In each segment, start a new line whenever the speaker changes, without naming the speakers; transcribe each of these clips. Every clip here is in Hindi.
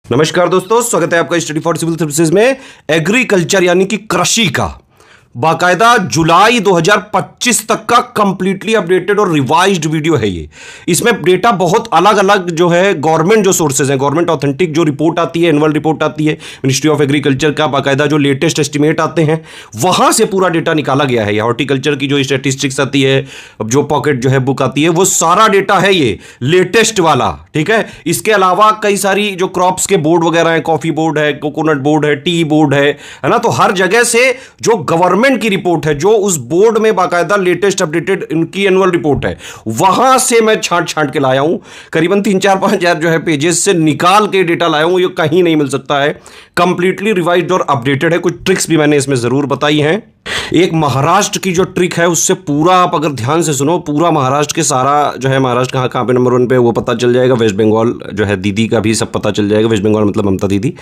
नमस्कार दोस्तों, स्वागत है आपका स्टडी फॉर सिविल सर्विसेज में। एग्रीकल्चर यानी कि कृषि का बाकायदा जुलाई 2025 तक का कंप्लीटली अपडेटेड और रिवाइज्ड वीडियो है ये। इसमें डेटा बहुत अलग अलग जो है गवर्नमेंट जो सोर्सेज हैं, गवर्नमेंट ऑथेंटिक जो रिपोर्ट आती है, एनुअल रिपोर्ट आती है मिनिस्ट्री ऑफ एग्रीकल्चर का, बाकायदा जो लेटेस्ट एस्टिमेट आते हैं वहां से पूरा डेटा निकाला गया है। हॉर्टिकल्चर की जो स्टैटिस्टिक्स आती है, जो पॉकेट जो है बुक आती है, वो सारा डेटा है ये लेटेस्ट वाला, ठीक है। इसके अलावा कई सारी जो क्रॉप्स के बोर्ड वगैरह हैं, कॉफी बोर्ड है, कोकोनट बोर्ड है, टी बोर्ड है ना, तो हर जगह से जो गवर्नमेंट की रिपोर्ट है, जो उस बोर्ड में बाकायदा लेटेस्ट अपडेटेड इनकी एनुअल रिपोर्ट है, वहां से मैं छांट छांट के लाया हूं। करीबन 3-4-5 जो है पेजेस से निकाल के डेटा लाया हूं। ये कहीं नहीं मिल सकता है, कंप्लीटली रिवाइज्ड और अपडेटेड है। कुछ ट्रिक्स भी मैंने इसमें जरूर बताई हैं। एक महाराष्ट्र की जो ट्रिक है उससे पूरा आप अगर ध्यान से सुनो, पूरा महाराष्ट्र के सारा जो है, महाराष्ट्र कहाँ कहाँ पे नंबर 1 पे वो पता चल जाएगा। वेस्ट बंगाल जो है दीदी का भी सब पता चल जाएगा। वेस्ट बंगाल मतलब ममता दीदी,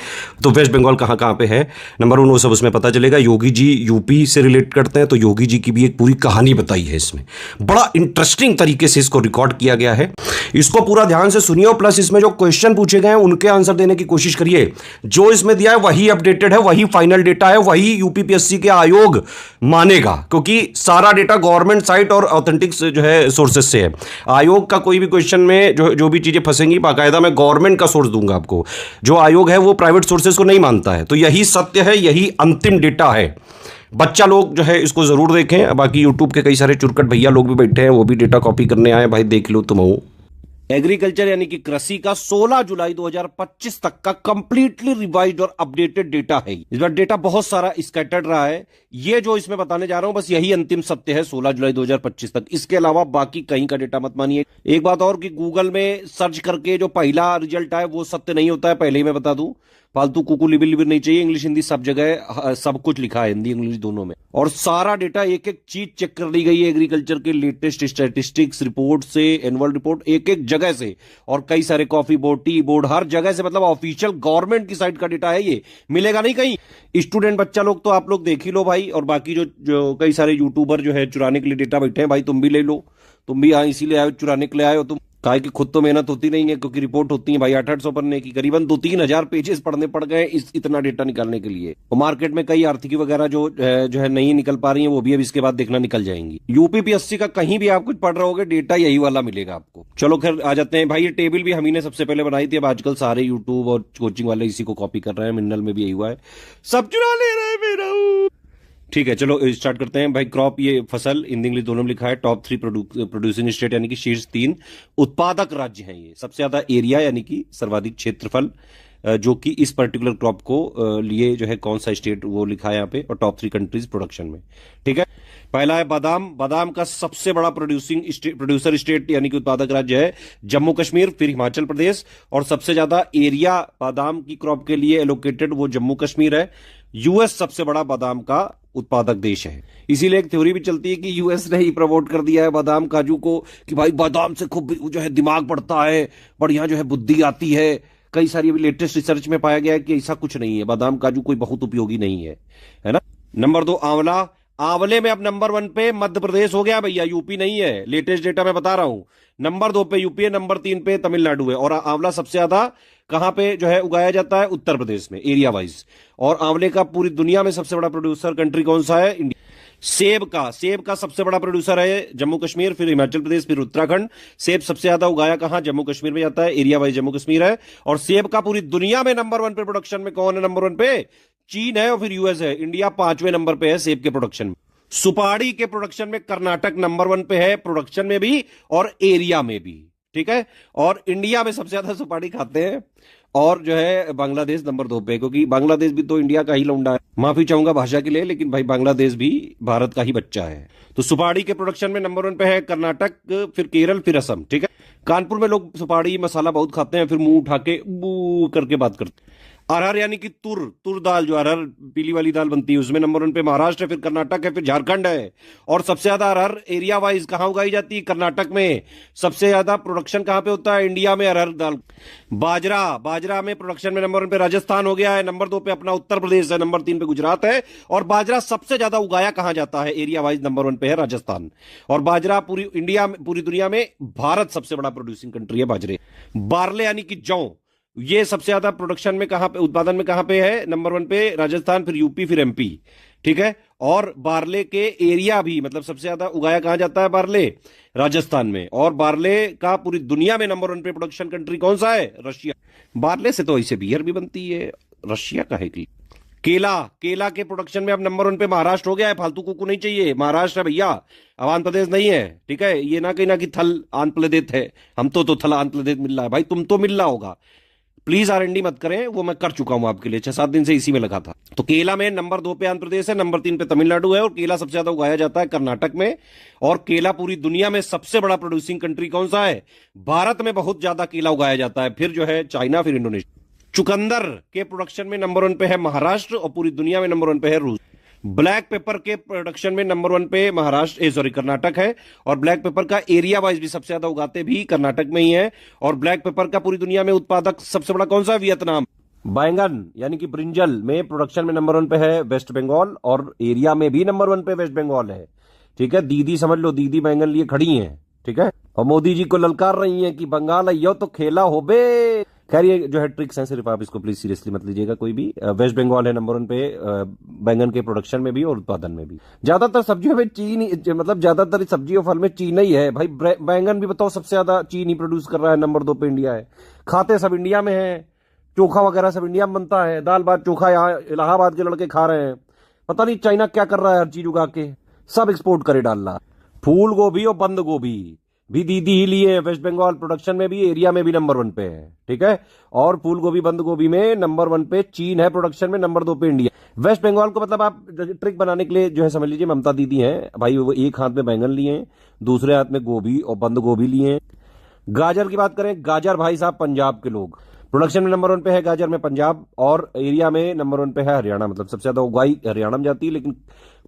तो वेस्ट बंगाल कहाँ कहाँ पे है नंबर 1 वो सब उसमें पता चलेगा। योगी जी यूपी से रिलेट करते हैं, तो योगी जी की भी एक पूरी कहानी बताई है इसमें। बड़ा इंटरेस्टिंग तरीके से इसको रिकॉर्ड किया गया है। इसको पूरा ध्यान से सुनिए, प्लस इसमें जो क्वेश्चन पूछे गए हैं उनके आंसर देने की कोशिश करिए। जो इसमें दिया है वही अपडेटेड है, वही फाइनल डेटा है, वही यूपीपीएससी के आयोग मानेगा, क्योंकि सारा डेटा गवर्नमेंट साइट और ऑथेंटिक जो है सोर्सेज से है। आयोग का कोई भी क्वेश्चन में जो भी चीजें फंसेंगी, बाकायदा मैं गवर्नमेंट का सोर्स दूंगा आपको। जो आयोग है वो प्राइवेट सोर्सेज को नहीं मानता है, तो यही सत्य है, यही अंतिम डेटा है। बच्चा लोग जो है इसको जरूर देखें। बाकी यूट्यूब के कई सारे चुरकट भैया लोग भी बैठे हैं, वो भी डेटा कॉपी करने आए, भाई देख लो तुम। एग्रीकल्चर यानी कि कृषि का 16 जुलाई 2025 तक का कंप्लीटली रिवाइज्ड और अपडेटेड डेटा है। इस बार डेटा बहुत सारा स्कैटर्ड रहा है। ये जो इसमें बताने जा रहा हूं बस यही अंतिम सत्य है 16 जुलाई 2025 तक। इसके अलावा बाकी कहीं का डेटा मत मानिए। एक बात और कि गूगल में सर्च करके जो पहला रिजल्ट आए वो सत्य नहीं होता है, पहले ही मैं बता दूं। फालतू कुकू लिबिर लिबिर नहीं चाहिए। इंग्लिश हिंदी सब जगह सब कुछ लिखा है, हिंदी इंग्लिश दोनों में। और सारा डेटा एक एक चीज चेक कर ली गई है एग्रीकल्चर के लेटेस्ट स्टैटिस्टिक्स रिपोर्ट से, एनुअल रिपोर्ट एक एक जगह से, और कई सारे कॉफी बोर्ड, टी बोर्ड, हर जगह से, मतलब ऑफिशियल गवर्नमेंट की साइट का डेटा है। ये मिलेगा नहीं कहीं। स्टूडेंट बच्चा लोग तो आप लोग देख ही लो भाई, और बाकी जो कई सारे यूट्यूबर जो है चुराने के लिए डेटा बैठे हैं, भाई तुम भी ले लो। तुम भी यहाँ इसीलिए आए, चुराने के लिए आए हो तुम। काहे कि खुद तो मेहनत होती नहीं है, क्योंकि रिपोर्ट होती है भाई 800 पन्ने की, करीबन 2-3 हजार पेजेस पढ़ने पड़ गए इतना डेटा निकालने के लिए। तो मार्केट में कई आर्थिकी वगैरह जो है नहीं निकल पा रही है, वो भी अब इसके बाद देखना निकल जाएंगी। यूपीपीएससी का कहीं भी आप कुछ पढ़ रहे होगे, डेटा यही वाला मिलेगा आपको। चलो खैर आ जाते हैं भाई। ये टेबल भी हम ही ने सबसे पहले बनाई थी। अब आजकल सारे यूट्यूब और कोचिंग वाले इसी को कॉपी कर रहे हैं। मिनरल में भी यही हुआ है, सब चुरा ले रहे हैं मेरा। ठीक है, चलो स्टार्ट करते हैं भाई। क्रॉप, ये फसल, हिंदी इंग्लिश दोनों में लिखा है। टॉप 3 प्रोड्यूसिंग स्टेट यानी कि शीर्ष 3 उत्पादक राज्य हैं ये। सबसे ज्यादा एरिया यानी कि सर्वाधिक क्षेत्रफल जो कि इस पर्टिकुलर क्रॉप को लिए जो है कौन सा स्टेट वो लिखा है यहाँ पे। और टॉप 3 कंट्रीज प्रोडक्शन में, ठीक है। पहला है बादाम। बादाम का सबसे बड़ा प्रोड्यूसर स्टेट यानी कि उत्पादक राज्य है जम्मू कश्मीर, फिर हिमाचल प्रदेश। और सबसे ज्यादा एरिया बादाम की क्रॉप के लिए एलोकेटेड वो जम्मू कश्मीर है। यूएस सबसे बड़ा बादाम का उत्पादक देश है। इसीलिए एक थ्योरी भी चलती है कि यूएस ने ही प्रमोट कर दिया है बादाम काजू को, कि भाई बादाम से खूब जो है दिमाग बढ़ता है, बढ़िया जो है बुद्धि आती है। कई सारी अभी लेटेस्ट रिसर्च में पाया गया है कि ऐसा कुछ नहीं है, बादाम काजू कोई बहुत उपयोगी नहीं है ना। नंबर 2 आंवला। आंवले में अब नंबर 1 पे मध्य प्रदेश हो गया भैया, यूपी नहीं है। लेटेस्ट डेटा मैं बता रहा हूं। नंबर 2 पे यूपी है, नंबर 3 पे तमिलनाडु है। और आंवला सबसे ज्यादा कहां पे जो है उगाया जाता है? उत्तर प्रदेश में, एरिया वाइज। और आंवले का पूरी दुनिया में सबसे बड़ा प्रोड्यूसर कंट्री कौन सा है? इंडिया। सेब का सबसे बड़ा प्रोड्यूसर है जम्मू कश्मीर, फिर हिमाचल प्रदेश, फिर उत्तराखंड। सेब सबसे ज्यादा उगाया कहां? जम्मू कश्मीर में जाता है, एरिया वाइज जम्मू कश्मीर है। और सेब का पूरी दुनिया में नंबर 1 पे प्रोडक्शन में कौन है? नंबर 1 पे चीन है और फिर यूएस है। इंडिया 5वें नंबर पे है सेब के प्रोडक्शन में। सुपारी के प्रोडक्शन में कर्नाटक नंबर 1 पे है, प्रोडक्शन में भी और एरिया में भी, ठीक है। और इंडिया में सबसे ज्यादा सुपारी खाते हैं। और जो है बांग्लादेश नंबर 2 पे, क्योंकि बांग्लादेश भी तो इंडिया का ही लौंडा है। माफी चाहूंगा भाषा के लिए, लेकिन भाई बांग्लादेश भी भारत का ही बच्चा है। तो सुपारी के प्रोडक्शन में नंबर 1 पे है कर्नाटक, फिर केरल, फिर असम, ठीक है। कानपुर में लोग सुपारी मसाला बहुत खाते हैं, फिर मुंह उठा के बू करके बात करते हैं। अरहर यानी कि तुर दाल, जो अरहर पीली वाली दाल बनती है, उसमें नंबर 1 पे महाराष्ट्र है, फिर कर्नाटक है, फिर झारखंड है। और सबसे ज्यादा अरहर एरिया वाइज कहां उगाई जाती है? कर्नाटक में। सबसे ज्यादा प्रोडक्शन कहां पे होता है? इंडिया में अरहर दाल। बाजरा में प्रोडक्शन में नंबर 1 पे राजस्थान हो गया है, नंबर 2 पे अपना उत्तर प्रदेश है, नंबर 3 पे गुजरात है। और बाजरा सबसे ज्यादा उगाया कहां जाता है? एरिया वाइज नंबर 1 पे है राजस्थान। और बाजरा पूरी इंडिया में, पूरी दुनिया में भारत सबसे बड़ा प्रोड्यूसिंग कंट्री है बाजरे। बार्ले यानी कि जौ, ये सबसे ज्यादा प्रोडक्शन में कहां पे, उत्पादन में कहां पे है, नंबर 1 पे राजस्थान, फिर यूपी, फिर एमपी। ठीक है। और बार्ले के एरिया भी, मतलब सबसे ज्यादा उगाया कहां जाता है, बार्ले, राजस्थान में। और बार्ले का पूरी दुनिया में नंबर 1 पे प्रोडक्शन कंट्री कौन सा है, रशिया। बार्ले से तो ऐसे बियर भी बनती है, रशिया का है कि। केला, केला के प्रोडक्शन में अब नंबर 1 पे महाराष्ट्र हो गया है। फालतू कुकू नहीं चाहिए, महाराष्ट्र है भैया, अब आंध्र प्रदेश नहीं है। ठीक है, ये ना कहना कि थल आंध्र प्रदेश है, हम तो थल आंध्र प्रदेश मिल रहा है भाई, तुम तो मिल रहा होगा। प्लीज आरएनडी मत करें, वो मैं कर चुका हूं आपके लिए, 6-7 दिन से इसी में लगा था। तो केला में नंबर 2 पे आंध्र प्रदेश है, नंबर 3 पे तमिलनाडु है, और केला सबसे ज्यादा उगाया जाता है कर्नाटक में। और केला पूरी दुनिया में सबसे बड़ा प्रोड्यूसिंग कंट्री कौन सा है, भारत में बहुत ज्यादा केला उगाया जाता है, फिर जो है चाइना, फिर इंडोनेशिया। चुकंदर के प्रोडक्शन में नंबर 1 पे है महाराष्ट्र, और पूरी दुनिया में नंबर 1 पे है रूस। ब्लैक पेपर के प्रोडक्शन में नंबर 1 पे महाराष्ट्र, कर्नाटक है। और ब्लैक पेपर का एरिया वाइज भी सबसे ज्यादा उगाते भी कर्नाटक में ही है। और ब्लैक पेपर का पूरी दुनिया में उत्पादक सबसे बड़ा कौन सा है, वियतनाम। बैंगन यानी कि ब्रिंजल में प्रोडक्शन में नंबर 1 पे है वेस्ट बंगाल, और एरिया में भी नंबर 1 पे वेस्ट बंगाल है। ठीक है, दीदी समझ लो, दीदी बैंगन लिए खड़ी हैं। ठीक है, और मोदी जी को ललकार रही हैं कि बंगाल आइयो तो खेला हो बे। खैर ये जो है ट्रिक्स हैं, सिर्फ आप इसको प्लीज सीरियसली मत लीजिएगा कोई भी। वेस्ट बंगाल है नंबर 1 पे बैंगन के प्रोडक्शन में भी और उत्पादन में भी। ज्यादातर सब्जियों में चीन, मतलब ज्यादातर सब्जी और फल में चीन ही है भाई। बैंगन भी बताओ सबसे ज्यादा चीन ही प्रोड्यूस कर रहा है, नंबर 2 पे इंडिया है। खाते सब इंडिया में है, चोखा वगैरह सब इंडिया में बनता है, दाल भात चोखा यहाँ इलाहाबाद के लड़के खा रहे हैं। पता नहीं चाइना क्या कर रहा है, हर चीज उगा के सब एक्सपोर्ट करे डाल रहा। फूल गोभी और बंद गोभी भी दीदी ही लिए, वेस्ट बंगाल प्रोडक्शन में भी, एरिया में भी नंबर 1 पे है। ठीक है, और फूल गोभी बंद गोभी में नंबर 1 पे चीन है, प्रोडक्शन में नंबर 2 पे इंडिया। वेस्ट बंगाल को मतलब आप ट्रिक बनाने के लिए जो है समझ लीजिए ममता दीदी हैं भाई, वो एक हाथ में बैंगन लिए हैं, दूसरे हाथ में गोभी और बंद गोभी लिए हैं। गाजर की बात करें, गाजर भाई साहब पंजाब के लोग, प्रोडक्शन में नंबर 1 पे है गाजर में पंजाब, और एरिया में नंबर 1 पे है हरियाणा। मतलब सबसे ज्यादा उगाई हरियाणा में जाती है, लेकिन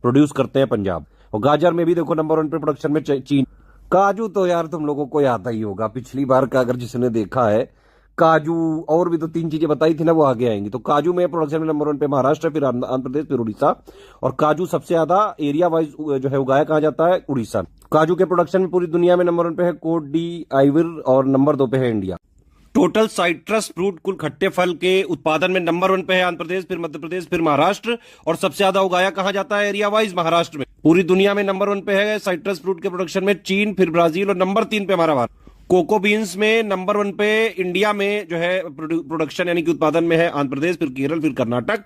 प्रोड्यूस करते हैं पंजाब। और गाजर में भी देखो नंबर 1 पे प्रोडक्शन में चीन। काजू तो यार तुम लोगों को आता ही होगा, पिछली बार का अगर जिसने देखा है, काजू और भी तो 3 चीजें बताई थी ना, वो आगे आएंगी। तो काजू में प्रोडक्शन में नंबर 1 पे महाराष्ट्र, फिर आंध्र प्रदेश, फिर उड़ीसा। और काजू सबसे ज्यादा एरिया वाइज जो है उगाया कहा जाता है, उड़ीसा। काजू के प्रोडक्शन में पूरी दुनिया में नंबर 1 पे है कोट डी आइवर, और नंबर 2 पे है इंडिया। टोटल साइट्रस फ्रूट, कुल खट्टे फल के उत्पादन में नंबर 1 पे है आंध्र प्रदेश, फिर मध्य प्रदेश, फिर महाराष्ट्र। और सबसे ज्यादा उगाया कहां जाता है एरिया वाइज, महाराष्ट्र में। पूरी दुनिया में नंबर 1 पे है साइट्रस फ्रूट के प्रोडक्शन में चीन, फिर ब्राजील, और नंबर 3 पे हमारा भारत। कोको बीन्स में नंबर 1 पे इंडिया में जो है प्रोडक्शन यानी कि उत्पादन में है आंध्र प्रदेश, फिर केरल, फिर कर्नाटक।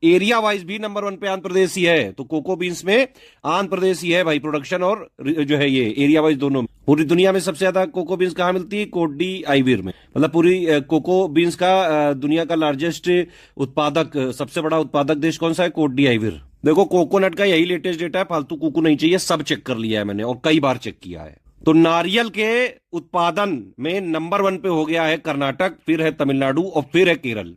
एरिया वाइज भी नंबर 1 पे आंध्र प्रदेश ही है। तो कोको बीन्स में आंध्र प्रदेश ही है भाई, प्रोडक्शन और जो है ये एरिया वाइज दोनों में। पूरी दुनिया में सबसे ज्यादा कोको बीन्स कहां मिलती है, कोट डी आइवर में। मतलब पूरी कोको बीन्स का दुनिया का लार्जेस्ट उत्पादक, सबसे बड़ा उत्पादक देश कौन सा है, कोट डी आइवर। देखो कोकोनट का यही लेटेस्ट डेटा है, फालतू कुकू नहीं चाहिए, सब चेक कर लिया है मैंने और कई बार चेक किया है। तो नारियल के उत्पादन में नंबर 1 पे हो गया है कर्नाटक, फिर है तमिलनाडु, और फिर है केरल।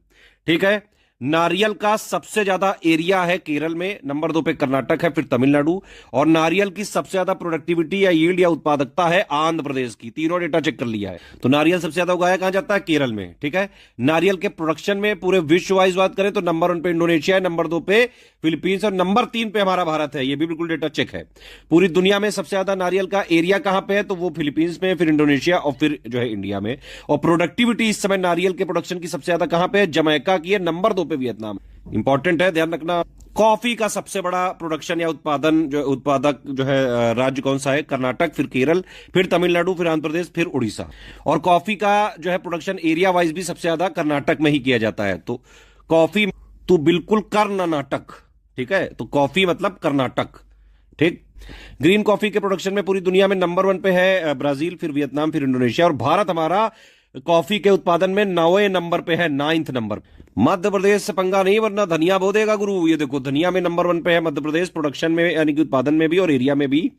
ठीक है, नारियल का सबसे ज्यादा एरिया है केरल में, नंबर 2 पे कर्नाटक है, फिर तमिलनाडु। और नारियल की सबसे ज्यादा प्रोडक्टिविटी या यील्ड या उत्पादकता है आंध्र प्रदेश की। तीनों डेटा चेक कर लिया है। तो नारियल सबसे ज्यादा उगाया कहां जाता है, केरल में। ठीक है, नारियल के प्रोडक्शन में पूरे विश्व वाइज बात करें तो नंबर 1 पे इंडोनेशिया है, नंबर 2 पे फिलीपींस, और नंबर 3 पे हमारा भारत है। ये भी बिल्कुल डेटा चेक है। पूरी दुनिया में सबसे ज्यादा नारियल का एरिया कहां पे है, तो वो फिलीपींस में, फिर इंडोनेशिया, और फिर जो है इंडिया में। और प्रोडक्टिविटी इस समय नारियल के प्रोडक्शन की सबसे ज्यादा कहां पे है, जमैका की है, नंबर 2 पे वियतनाम। इंपॉर्टेंट है, ध्यान रखना। कॉफी का सबसे बड़ा प्रोडक्शन या उत्पादन जो उत्पादक जो है राज्य कौन सा है, कर्नाटक, फिर केरल, फिर तमिलनाडु, फिर आंध्र प्रदेश, फिर उड़ीसा। और कॉफी का जो है प्रोडक्शन एरिया वाइज भी सबसे ज्यादा कर्नाटक में ही किया जाता है। तो कॉफी तो बिल्कुल कर्नाटक। ठीक है, तो कॉफी मतलब कर्नाटक। ठीक, ग्रीन कॉफी के प्रोडक्शन में पूरी दुनिया में नंबर 1 पे है ब्राजील, फिर वियतनाम, फिर इंडोनेशिया। और भारत हमारा कॉफी के उत्पादन में 9वें नंबर पे है, 9th नंबर। मध्य प्रदेश से पंगा नहीं, वरना धनिया बो देगा गुरु। ये देखो धनिया में नंबर 1 पे है मध्य प्रदेश, प्रोडक्शन में यानी कि उत्पादन में भी और एरिया में भी।